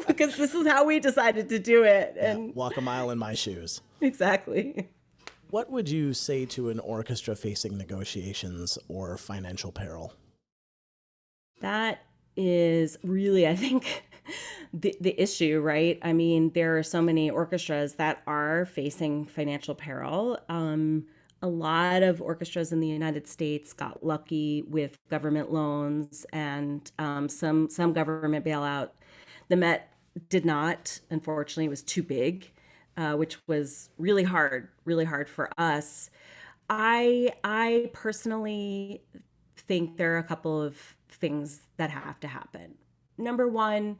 because this is how we decided to do it. And walk a mile in my shoes. Exactly. What would you say to an orchestra facing negotiations or financial peril? That is really, I think, the issue, right? I mean, there are so many orchestras that are facing financial peril. A lot of orchestras in the United States got lucky with government loans and some government bailout. The Met did not. Unfortunately, it was too big, which was really hard for us. I personally think there are a couple of things that have to happen. Number one,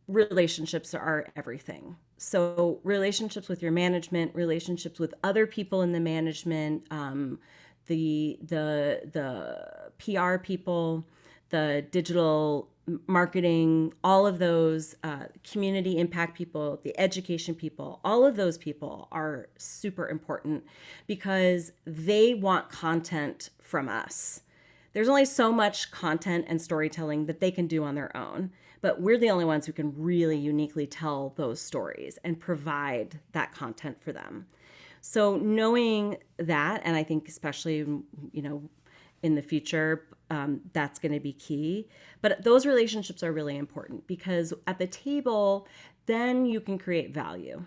relationships are everything. So relationships with your management, relationships with other people in the management, the PR people, the digital marketing, all of those community impact people, the education people, all of those people are super important because they want content from us. There's only so much content and storytelling that they can do on their own, but we're the only ones who can really uniquely tell those stories and provide that content for them. So knowing that, and I think especially, in the future, that's going to be key. But those relationships are really important because at the table, then you can create value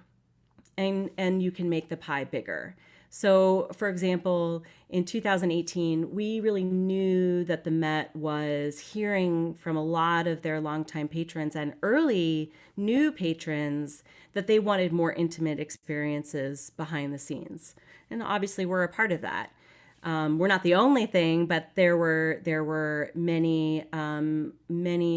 and you can make the pie bigger. So, for example, in 2018, we really knew that the Met was hearing from a lot of their longtime patrons and early new patrons that they wanted more intimate experiences behind the scenes. And obviously, we're a part of that. We're not the only thing, but there were many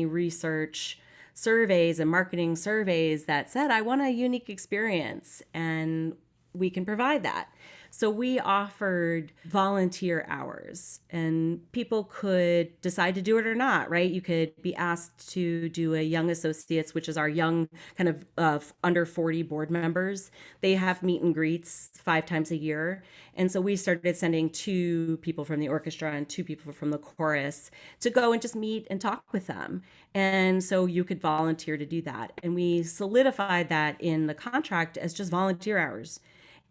research surveys and marketing surveys that said, I want a unique experience, and we can provide that. So we offered volunteer hours and people could decide to do it or not, right? You could be asked to do a young associates, which is our young kind of under 40 board members. They have meet and greets 5 times a year. And so we started sending 2 people from the orchestra and 2 people from the chorus to go and just meet and talk with them. And so you could volunteer to do that. And we solidified that in the contract as just volunteer hours.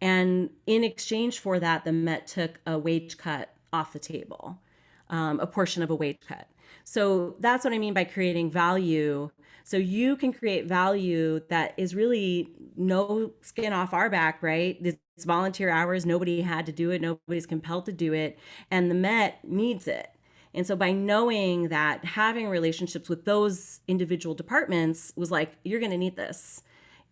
And in exchange for that, the Met took a wage cut off the table, a portion of a wage cut. So that's what I mean by creating value. So you can create value that is really no skin off our back, right? It's volunteer hours. Nobody had to do it. Nobody's compelled to do it. And the Met needs it. And so by knowing that, having relationships with those individual departments was like, you're going to need this,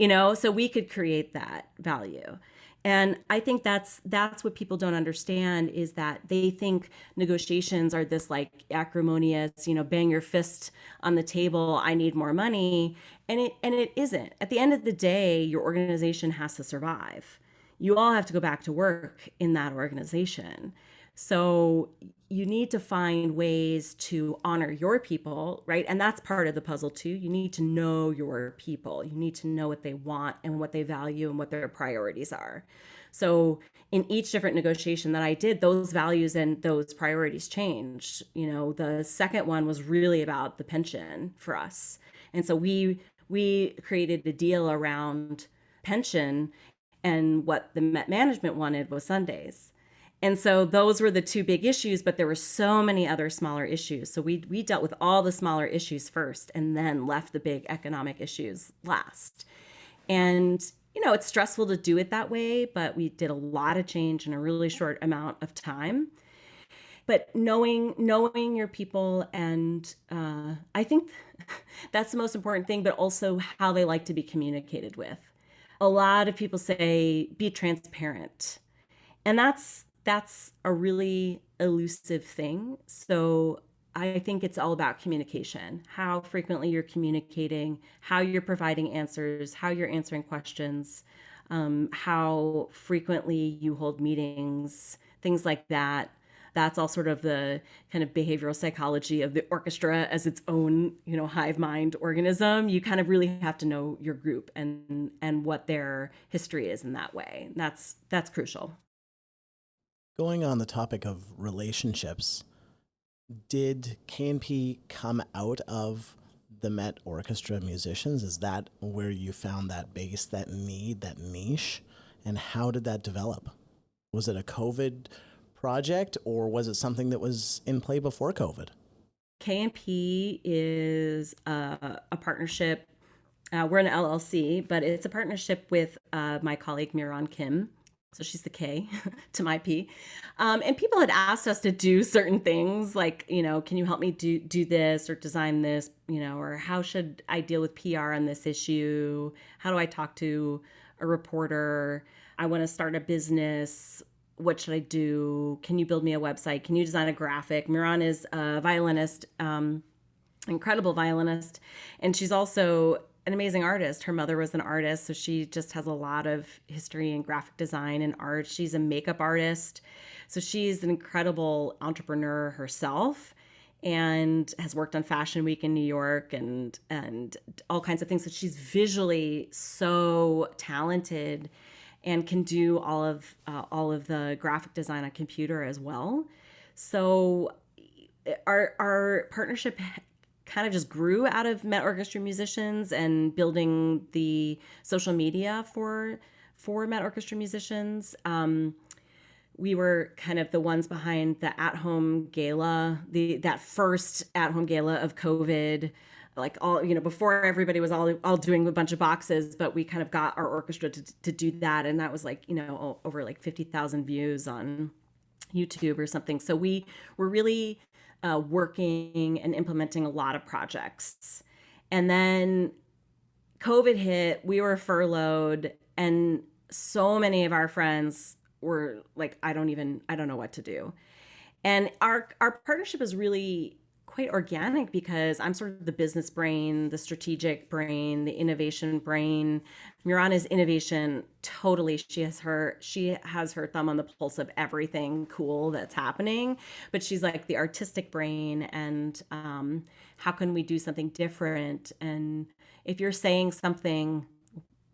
so we could create that value. And I think that's what people don't understand is that they think negotiations are this like acrimonious, bang your fist on the table, I need more money. And it isn't. At the end of the day, your organization has to survive. You all have to go back to work in that organization. So you need to find ways to honor your people, right? And that's part of the puzzle too. You need to know your people. You need to know what they want and what they value and what their priorities are. So in each different negotiation that I did, those values and those priorities changed. The second one was really about the pension for us. And so we created a deal around pension, and what the Met management wanted was Sundays. And so those were the 2 big issues, but there were so many other smaller issues. So we dealt with all the smaller issues first and then left the big economic issues last. And, it's stressful to do it that way, but we did a lot of change in a really short amount of time. But knowing your people, and I think that's the most important thing, but also how they like to be communicated with. A lot of people say, be transparent. And that's a really elusive thing. So I think it's all about communication, how frequently you're communicating, how you're providing answers, how you're answering questions, how frequently you hold meetings, things like that. That's all sort of the kind of behavioral psychology of the orchestra as its own, hive mind organism. You kind of really have to know your group and what their history is in that way. That's crucial. Going on the topic of relationships, did KNP come out of the Met Orchestra Musicians? Is that where you found that base, that need, that niche? And how did that develop? Was it a COVID project, or was it something that was in play before COVID? KNP is a partnership. We're an LLC, but it's a partnership with my colleague Miran Kim. So she's the K to my P. And people had asked us to do certain things like, can you help me do this or design this, or how should I deal with PR on this issue? How do I talk to a reporter? I want to start a business. What should I do? Can you build me a website? Can you design a graphic? Miran is a violinist, incredible violinist. And she's also an amazing artist. Her mother was an artist, so she just has a lot of history in graphic design and art. She's a makeup artist. So she's an incredible entrepreneur herself and has worked on Fashion Week in New York and all kinds of things. So she's visually so talented and can do all of the graphic design on computer as well. So our partnership kind of just grew out of Met Orchestra Musicians and building the social media for Met Orchestra Musicians. We were kind of the ones behind the at-home gala, that first at-home gala of COVID, like all, before everybody was all doing a bunch of boxes, but we kind of got our orchestra to do that. And that was like, over like 50,000 views on YouTube or something. So we were really working and implementing a lot of projects. And then COVID hit, we were furloughed, and so many of our friends were like, I don't know what to do. And our partnership is really quite organic because I'm sort of the business brain, the strategic brain, the innovation brain. Miran is innovation totally. She has her thumb on the pulse of everything cool that's happening, but she's like the artistic brain and how can we do something different? And if you're saying something,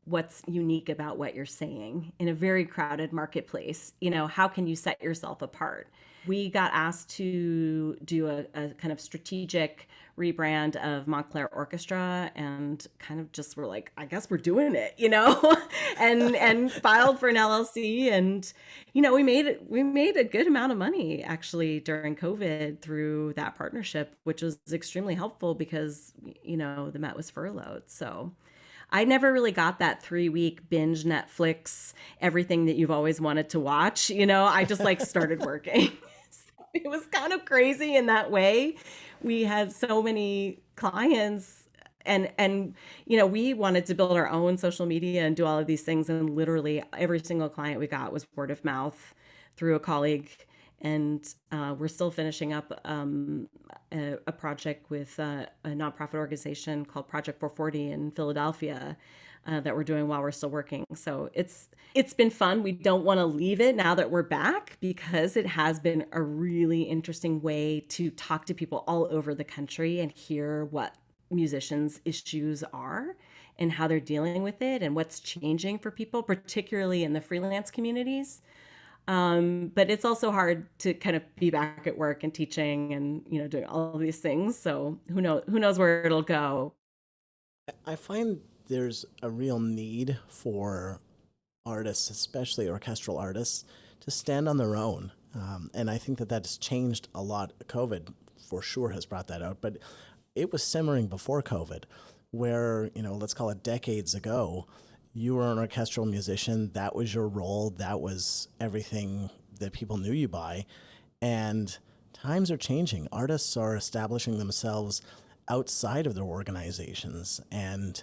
what's unique about what you're saying in a very crowded marketplace? How can you set yourself apart? We got asked to do a kind of strategic rebrand of Montclair Orchestra and kind of just were like, I guess we're doing it, and filed for an LLC. And, we made a good amount of money actually during COVID through that partnership, which was extremely helpful because, the Met was furloughed. So I never really got that 3-week binge Netflix, everything that you've always wanted to watch. I just like started working. It was kind of crazy in that way. We had so many clients and we wanted to build our own social media and do all of these things. And literally every single client we got was word of mouth through a colleague. And we're still finishing up a project with a nonprofit organization called Project 440 in Philadelphia that we're doing while we're still working. So it's been fun. We don't want to leave it now that we're back because it has been a really interesting way to talk to people all over the country and hear what musicians' issues are and how they're dealing with it and what's changing for people, particularly in the freelance communities. But it's also hard to kind of be back at work and teaching and, doing all of these things. So who knows where it'll go. I find there's a real need for artists, especially orchestral artists, to stand on their own. And I think that has changed a lot. COVID for sure has brought that out, but it was simmering before COVID where, let's call it decades ago, you were an orchestral musician. That was your role. That was everything that people knew you by. And times are changing. Artists are establishing themselves outside of their organizations. And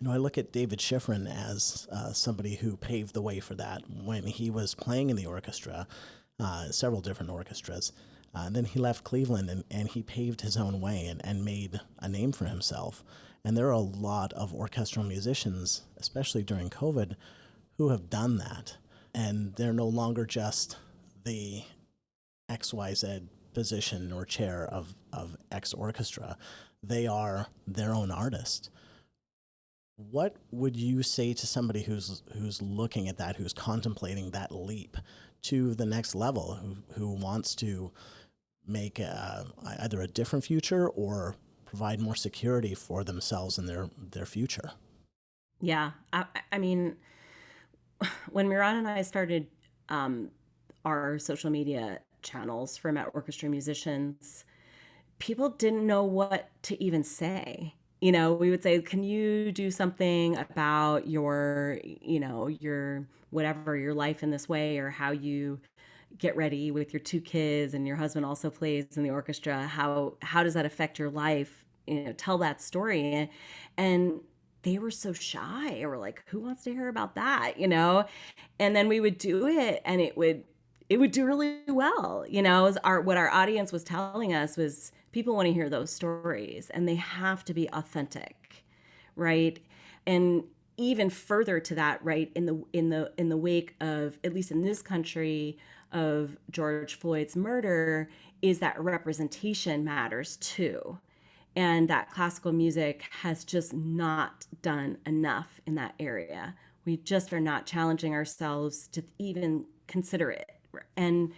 I look at David Schifrin as somebody who paved the way for that when he was playing in the orchestra, several different orchestras. Then he left Cleveland and he paved his own way and made a name for himself. And there are a lot of orchestral musicians, especially during COVID, who have done that. And they're no longer just the XYZ position or chair of X orchestra. They are their own artist. What would you say to somebody who's looking at that, who's contemplating that leap to the next level, who wants to make either a different future or provide more security for themselves and their future? Yeah. I mean, when Miran and I started our social media channels from at Orchestra Musicians, people didn't know what to even say. We would say, can you do something about your whatever, your life in this way, or how you get ready with your two kids and your husband also plays in the orchestra? How does that affect your life? Tell that story. And they were so shy. We're like, who wants to hear about that? And then we would do it, and it would do really well. What our audience was telling us was people want to hear those stories, and they have to be authentic, right? And even further to that, right, in the wake of, at least in this country, of George Floyd's murder, is that representation matters too. And that classical music has just not done enough in that area. We just are not challenging ourselves to even consider it. And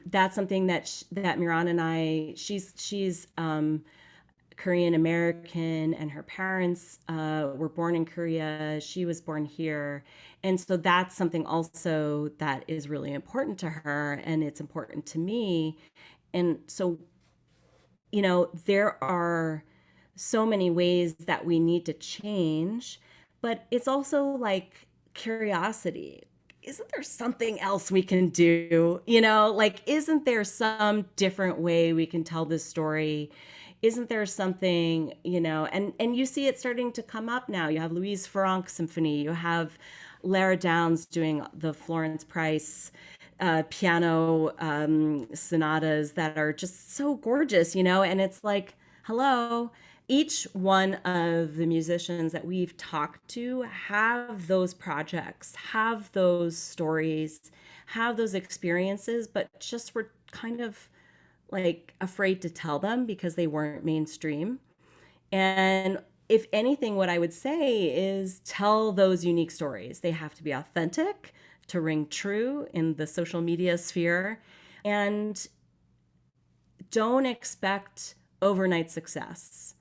that's something that Miran and I, she's Korean American, and her parents were born in Korea. She was born here. And so that's something also that is really important to her, and it's important to me. And so, there are so many ways that we need to change, but it's also like curiosity. Isn't there something else we can do? Isn't there some different way we can tell this story? Isn't there something, and you see it starting to come up now. You have Louise Farrenc Symphony. You have Lara Downs doing the Florence Price piano sonatas that are just so gorgeous, and it's like, hello, each one of the musicians that we've talked to have those projects, have those stories, have those experiences, but just were kind of like afraid to tell them because they weren't mainstream. And if anything, what I would say is tell those unique stories. They have to be authentic to ring true in the social media sphere. And don't expect overnight success.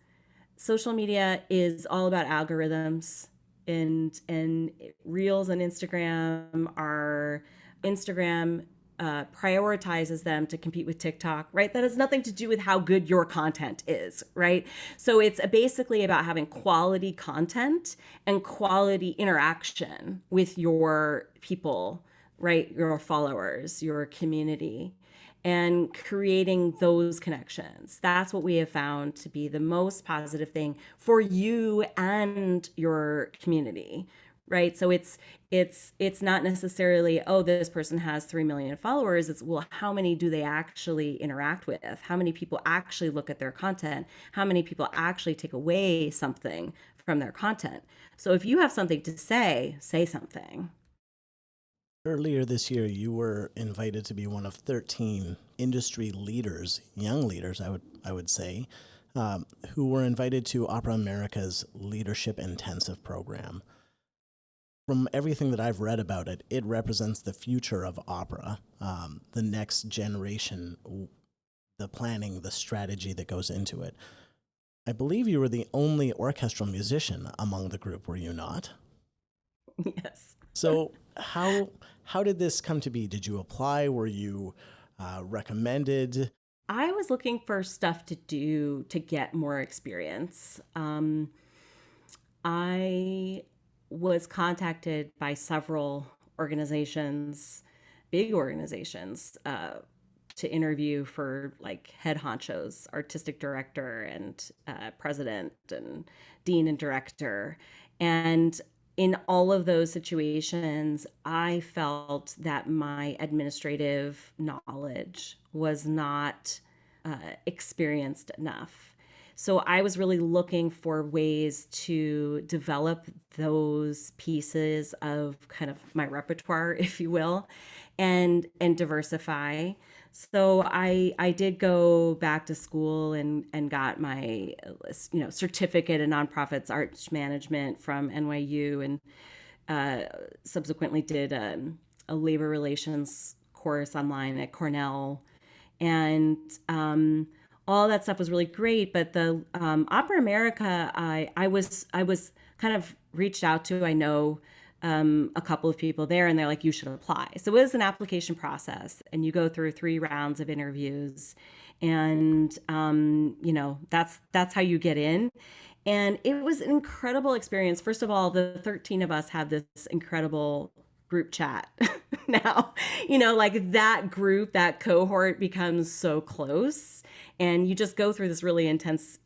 Social media is all about algorithms, and Reels on Instagram are Instagram prioritizes them to compete with TikTok, right? That has nothing to do with how good your content is, right? So it's basically about having quality content and quality interaction with your people, right? Your followers, your community, and creating those connections. That's what we have found to be the most positive thing for you and your community, right? So it's not necessarily, oh, this person has 3 million followers. It's, well, how many do they actually interact with? How many people actually look at their content? How many people actually take away something from their content? So if you have something to say something. Earlier this year, you were invited to be one of 13 industry leaders, young leaders, I would say, who were invited to Opera America's Leadership Intensive program. From everything that I've read about it, it represents the future of opera, the next generation, the planning, the strategy that goes into it. I believe you were the only orchestral musician among the group, were you not? Yes. So how did this come to be? Did you apply? Were you recommended? I was looking for stuff to do to get more experience. I was contacted by several organizations, big organizations, to interview for like head honchos, artistic director and president and dean and director. And in all of those situations, I felt that my administrative knowledge was not experienced enough. So I was really looking for ways to develop those pieces of kind of my repertoire, if you will, and diversify. So I did go back to school and got my certificate in nonprofits arts management from NYU, and subsequently did a labor relations course online at Cornell, and all that stuff was really great. But the Opera America, I was kind of reached out to. I know a couple of people there, and they're like, you should apply. So it was an application process, and you go through 3 rounds of interviews, and that's how you get in. And it was an incredible experience. First of all, the 13 of us have this incredible group chat now. Like that group, that cohort becomes so close, and you just go through this really intense,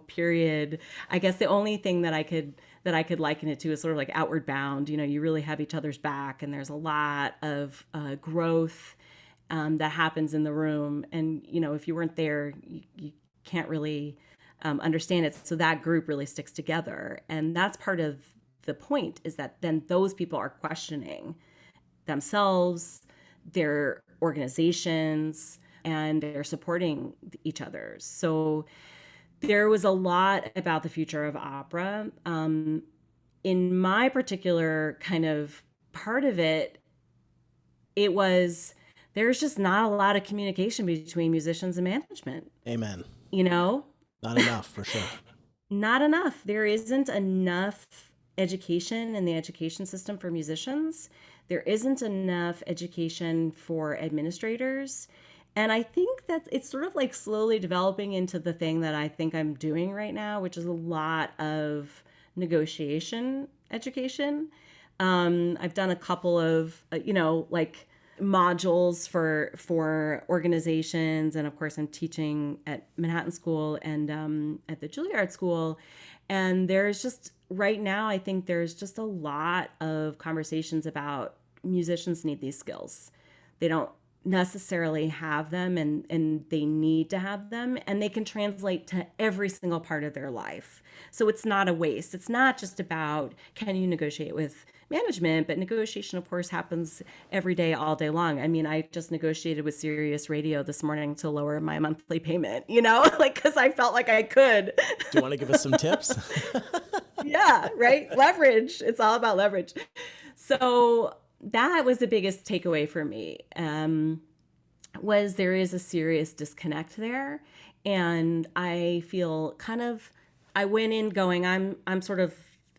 period. I guess the only thing that I could liken it to is sort of like Outward Bound. You really have each other's back, and there's a lot of growth that happens in the room. And if you weren't there, you can't really understand it. So that group really sticks together, and that's part of the point, is that then those people are questioning themselves, their organizations, and they're supporting each other. So there was a lot about the future of opera. In my particular kind of part of it, there's just not a lot of communication between musicians and management. Amen. Not enough, for sure. Not enough. There isn't enough education in the education system for musicians. There isn't enough education for administrators. And I think that it's sort of like slowly developing into the thing that I think I'm doing right now, which is a lot of negotiation education. I've done a couple of, like modules for organizations. And of course, I'm teaching at Manhattan School and at the Juilliard School. And there's just, right now, I think there's just a lot of conversations about musicians need these skills. They don't necessarily have them, and they need to have them, and they can translate to every single part of their life. So it's not a waste. It's not just about, can you negotiate with management, but negotiation, of course, happens every day, all day long. I mean, I just negotiated with Sirius Radio this morning to lower my monthly payment, because I felt like I could. Do you want to give us some tips? Yeah, right. Leverage. It's all about leverage. So that was the biggest takeaway for me, was there is a serious disconnect there. And I feel I went in going, I'm sort of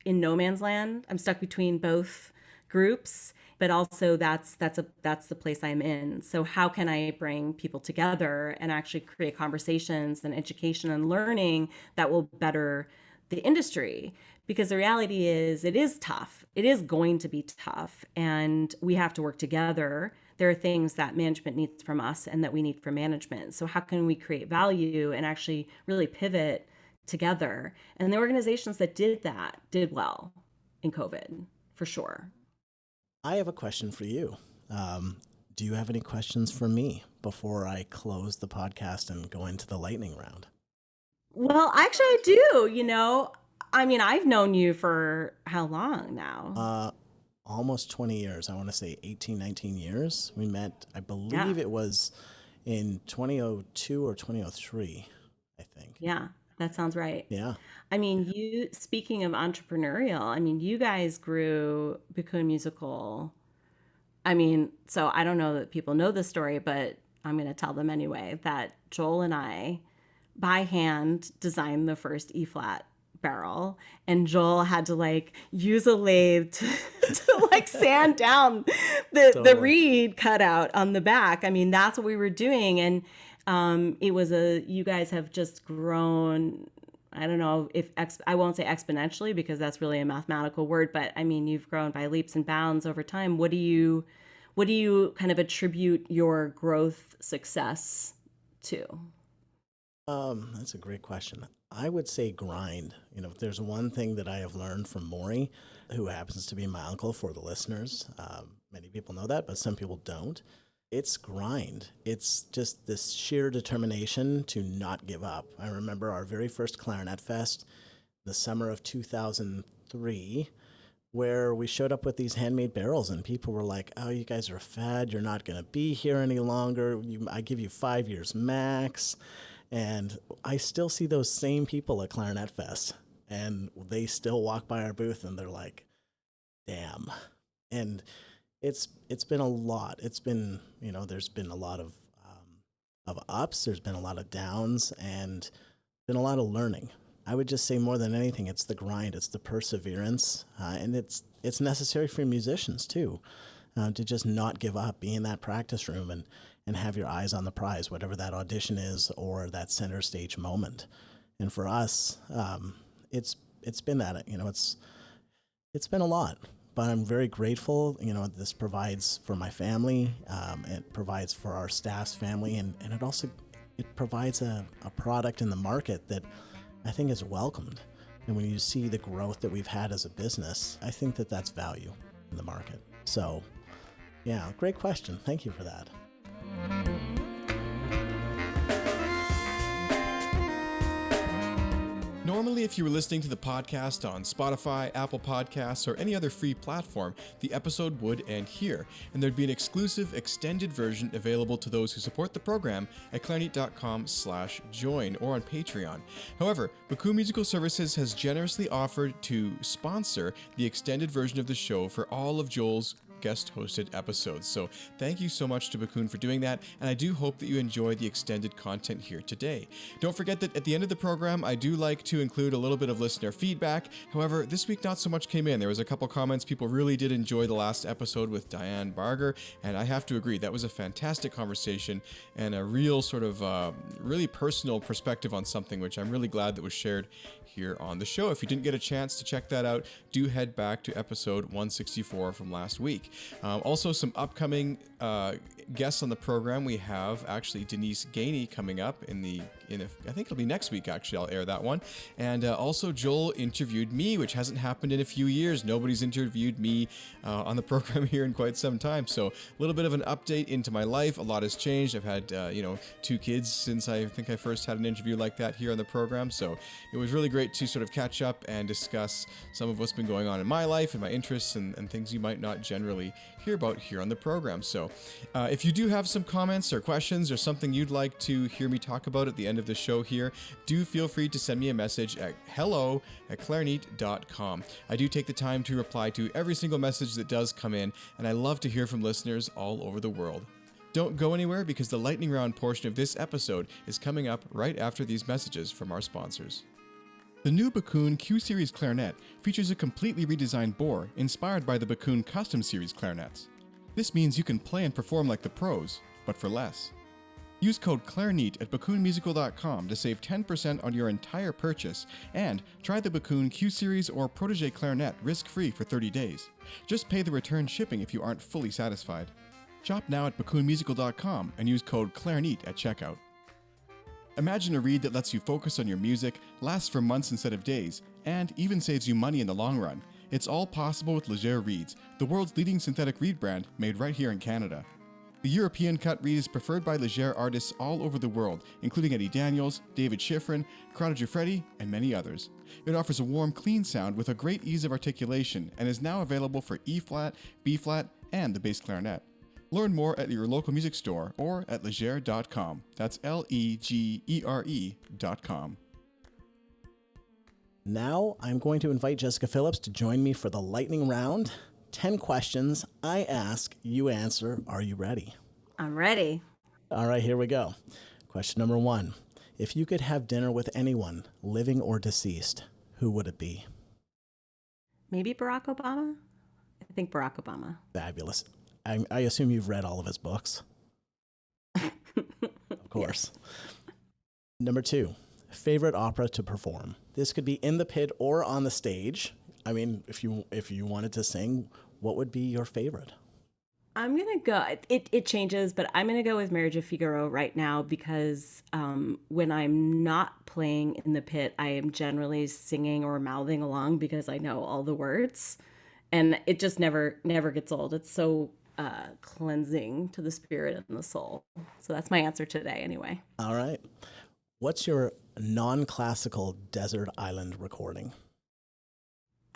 in no man's land. I'm stuck between both groups, but also that's the place I'm in. So how can I bring people together and actually create conversations and education and learning that will better the industry? Because the reality is, it is tough. It is going to be tough, and we have to work together. There are things that management needs from us and that we need from management. So how can we create value and actually really pivot together? And the organizations that did that did well in COVID, for sure. I have a question for you. Do you have any questions for me before I close the podcast and go into the lightning round? Well, actually, I do. I mean, I've known you for how long now? Almost 20 years. I want to say 18, 19 years. We met, I believe it was in 2002 or 2003, I think. Yeah, that sounds right. Yeah. I mean, speaking of entrepreneurial, I mean, you guys grew Bacoon Musical. I mean, so I don't know that people know the story, but I'm going to tell them anyway, that Joel and I, by hand, designed the first E-flat barrel, and Joel had to use a lathe to sand down the reed cutout on the back. I mean, that's what we were doing. And you guys have just grown. I don't know if I won't say exponentially, because that's really a mathematical word, but I mean, you've grown by leaps and bounds over time. What do you kind of attribute your growth success to? That's a great question. I would say grind. If there's one thing that I have learned from Maury, who happens to be my uncle for the listeners, many people know that, but some people don't. It's grind. It's just this sheer determination to not give up. I remember our very first Clarinet Fest, the summer of 2003, where we showed up with these handmade barrels, and people were like, oh, you guys are a fad. You're not going to be here any longer. I give you 5 years max. And I still see those same people at Clarinet Fest, and they still walk by our booth and they're like, damn. And it's been a lot. It's been, there's been a lot of ups, there's been a lot of downs, and been a lot of learning. I would just say more than anything, it's the grind, it's the perseverance, and it's necessary for musicians too, to just not give up, be in that practice room and have your eyes on the prize, whatever that audition is or that center stage moment. And for us, it's been that, it's been a lot, but I'm very grateful. This provides for my family, it provides for our staff's family, and it provides a product in the market that I think is welcomed. And when you see the growth that we've had as a business, I think that that's value in the market. So, yeah, great question. Thank you for that. Normally, if you were listening to the podcast on Spotify, Apple Podcasts, or any other free platform, the episode would end here, and there'd be an exclusive extended version available to those who support the program at clarinet.com/join or on Patreon. However, Bacoon Musical Services has generously offered to sponsor the extended version of the show for all of Joel's guest-hosted episodes. So thank you so much to Bacoon for doing that, and I do hope that you enjoy the extended content here today. Don't forget that at the end of the program, I do like to include a little bit of listener feedback. However, this week not so much came in. There was a couple comments. People really did enjoy the last episode with Diane Barger, and I have to agree, that was a fantastic conversation and a real sort of really personal perspective on something, which I'm really glad that was shared here on the show. If you didn't get a chance to check that out, do head back to episode 164 from last week. Also, some upcoming guests on the program. We have actually Denise Gainey coming up I think it'll be next week, actually. I'll air that one. And also Joel interviewed me, which hasn't happened in a few years. Nobody's interviewed me on the program here in quite some time. So a little bit of an update into my life. A lot has changed. I've had, 2 kids since I think I first had an interview like that here on the program. So it was really great to sort of catch up and discuss some of what's been going on in my life and my interests and things you might not generally hear about here on the program. So if you do have some comments or questions or something you'd like to hear me talk about at the end of the show here, do feel free to send me a message at hello@clarinet.com. I do take the time to reply to every single message that does come in, and I love to hear from listeners all over the world. Don't go anywhere, because the lightning round portion of this episode is coming up right after these messages from our sponsors. The new Bacoon Q-Series clarinet features a completely redesigned bore inspired by the Bacoon Custom Series clarinets. This means you can play and perform like the pros, but for less. Use code CLARINET at bacoonmusical.com to save 10% on your entire purchase, and try the Bacoon Q-Series or Protégé clarinet risk-free for 30 days. Just pay the return shipping if you aren't fully satisfied. Shop now at bacoonmusical.com and use code CLARINET at checkout. Imagine a reed that lets you focus on your music, lasts for months instead of days, and even saves you money in the long run. It's all possible with Leger Reeds, the world's leading synthetic reed brand made right here in Canada. The European cut reed is preferred by Leger artists all over the world, including Eddie Daniels, David Schifrin, Corrado Giuffretti, and many others. It offers a warm, clean sound with a great ease of articulation and is now available for E-flat, B-flat, and the bass clarinet. Learn more at your local music store or at leger.com. That's LEGERE.com. Now I'm going to invite Jessica Phillips to join me for the lightning round. 10 questions. I ask, you answer. Are you ready? I'm ready. All right, here we go. Question number 1. If you could have dinner with anyone, living or deceased, who would it be? Maybe Barack Obama? I think Barack Obama. Fabulous. I assume you've read all of his books. Of course. Yes. Number 2, favorite opera to perform. This could be in the pit or on the stage. I mean, if you wanted to sing, what would be your favorite? I'm going to go, it changes, but I'm going to go with Marriage of Figaro right now because when I'm not playing in the pit, I am generally singing or mouthing along because I know all the words. And it just never gets old. It's so cleansing to the spirit and the soul. So that's my answer today anyway. All right. What's your non-classical desert island recording?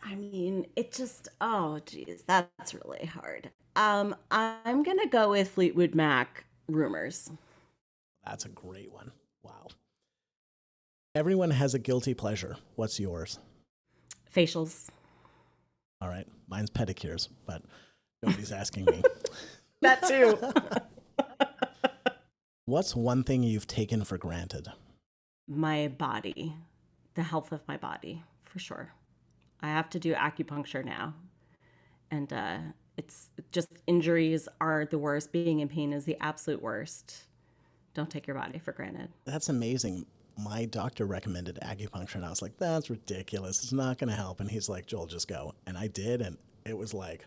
I mean, it just, oh, geez, that's really hard. I'm going to go with Fleetwood Mac, Rumors. That's a great one. Wow. Everyone has a guilty pleasure. What's yours? Facials. All right. Mine's pedicures, but nobody's asking me. That too. What's one thing you've taken for granted? My body. the health of my body, for sure. I have to do acupuncture now. And it's just, injuries are the worst. Being in pain is the absolute worst. Don't take your body for granted. That's amazing. My doctor recommended acupuncture, and I was like, that's ridiculous. It's not going to help. And he's like, Joel, just go. And I did, and it was like,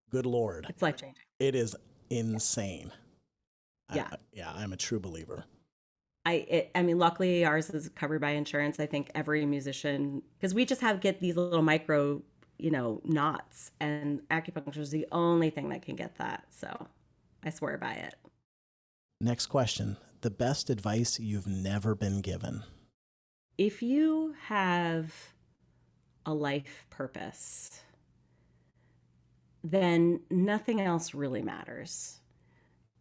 good Lord. It's life-changing. It is insane. Yeah. I'm a true believer. I mean, luckily ours is covered by insurance. I think every musician, because we just get these little micro, knots, and acupuncture is the only thing that can get that. So I swear by it. Next question. The best advice you've never been given. If you have a life purpose, then nothing else really matters.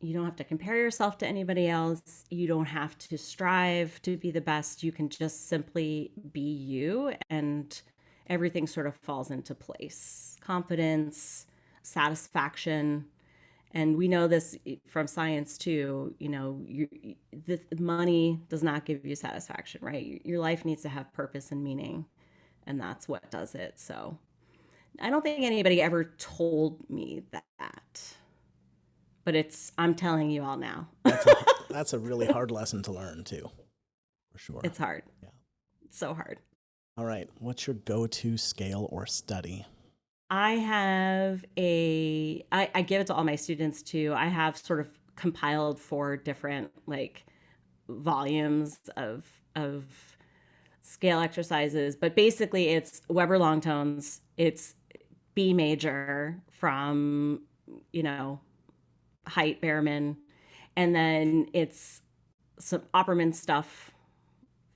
You don't have to compare yourself to anybody else. You don't have to strive to be the best. You can just simply be you, and everything sort of falls into place. Confidence, satisfaction. And we know this from science too. The money does not give you satisfaction, right? Your life needs to have purpose and meaning, and that's what does it. So I don't think anybody ever told me that. But I'm telling you all now. That's a really hard lesson to learn too, for sure. It's hard. Yeah. It's so hard. All right. What's your go-to scale or study? I have I give it to all my students too. I have sort of compiled 4 different volumes of scale exercises, but basically it's Weber long tones. It's B major from, height, Behrman, and then it's some Opperman stuff,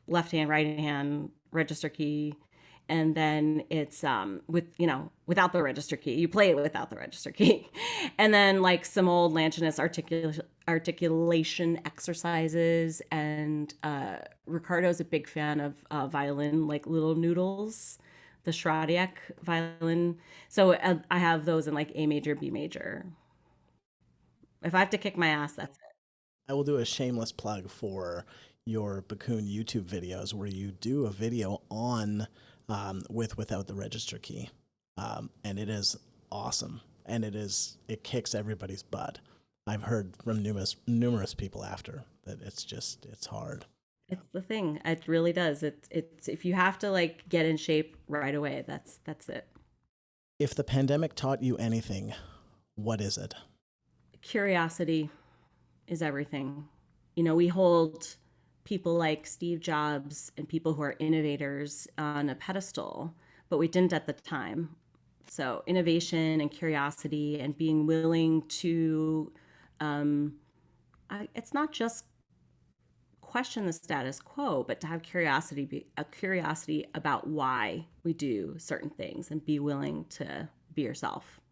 left hand, right hand, register key, and then it's without the register key. You play it without the register key, and then some old Lantinus articulation exercises. And Ricardo's a big fan of violin, like Little Noodles, the Schradiak violin. So I have those in A major, B major. If I have to kick my ass, that's it. I will do a shameless plug for your Bacoon YouTube videos, where you do a video on without the register key, and it is awesome, and it kicks everybody's butt. I've heard from numerous people after that it's hard. It's the thing. It really does. It's if you have to get in shape right away, that's it. If the pandemic taught you anything, what is it? Curiosity is everything. We hold people like Steve Jobs and people who are innovators on a pedestal, but we didn't at the time. So innovation and curiosity and being willing to, it's not just question the status quo, but to have a curiosity about why we do certain things and be willing to be yourself.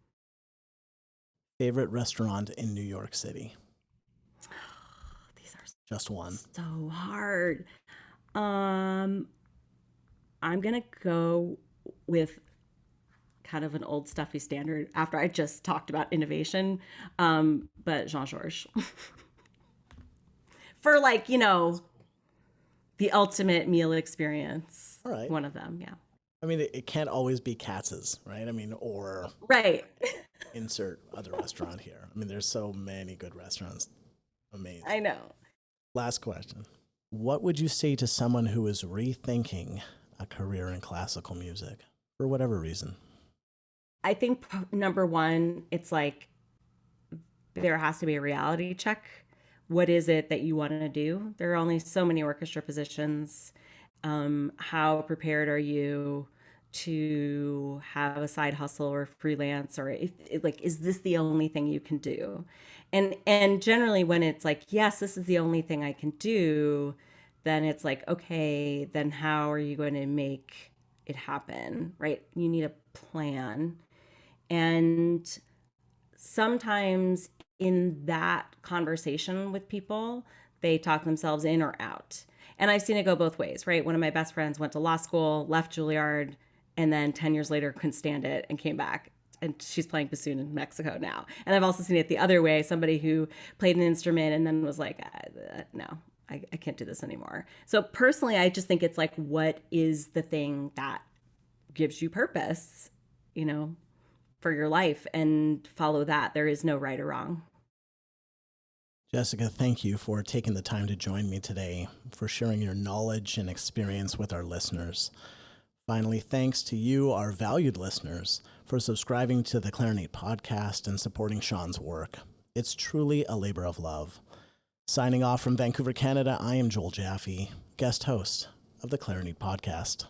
Favorite restaurant in New York City? These are just one. So hard. I'm gonna go with kind of an old stuffy standard after I just talked about innovation, but Jean-Georges. For the ultimate meal experience. All right. One of them, yeah. I mean, it can't always be Katz's, right? I mean, or right. Insert other restaurant here. I mean, there's so many good restaurants. Amazing. I know. Last question. What would you say to someone who is rethinking a career in classical music for whatever reason? I think number one, it's there has to be a reality check. What is it that you want to do? There are only so many orchestra positions. How prepared are you to have a side hustle or freelance, or is this the only thing you can do? And generally when it's yes, this is the only thing I can do, then it's okay, then how are you going to make it happen, right? You need a plan. And sometimes in that conversation with people, they talk themselves in or out. And I've seen it go both ways, right? One of my best friends went to law school, left Juilliard, and then 10 years later couldn't stand it and came back. And she's playing bassoon in Mexico now. And I've also seen it the other way, somebody who played an instrument and then was no, I can't do this anymore. So personally, I just think it's like, what is the thing that gives you purpose, you know, for your life, and follow that. There is no right or wrong. Jessica, thank you for taking the time to join me today, for sharing your knowledge and experience with our listeners. Finally, thanks to you, our valued listeners, for subscribing to the Clarinet podcast and supporting Sean's work. It's truly a labor of love. Signing off from Vancouver, Canada, I am Joel Jaffe, guest host of the Clarinet podcast.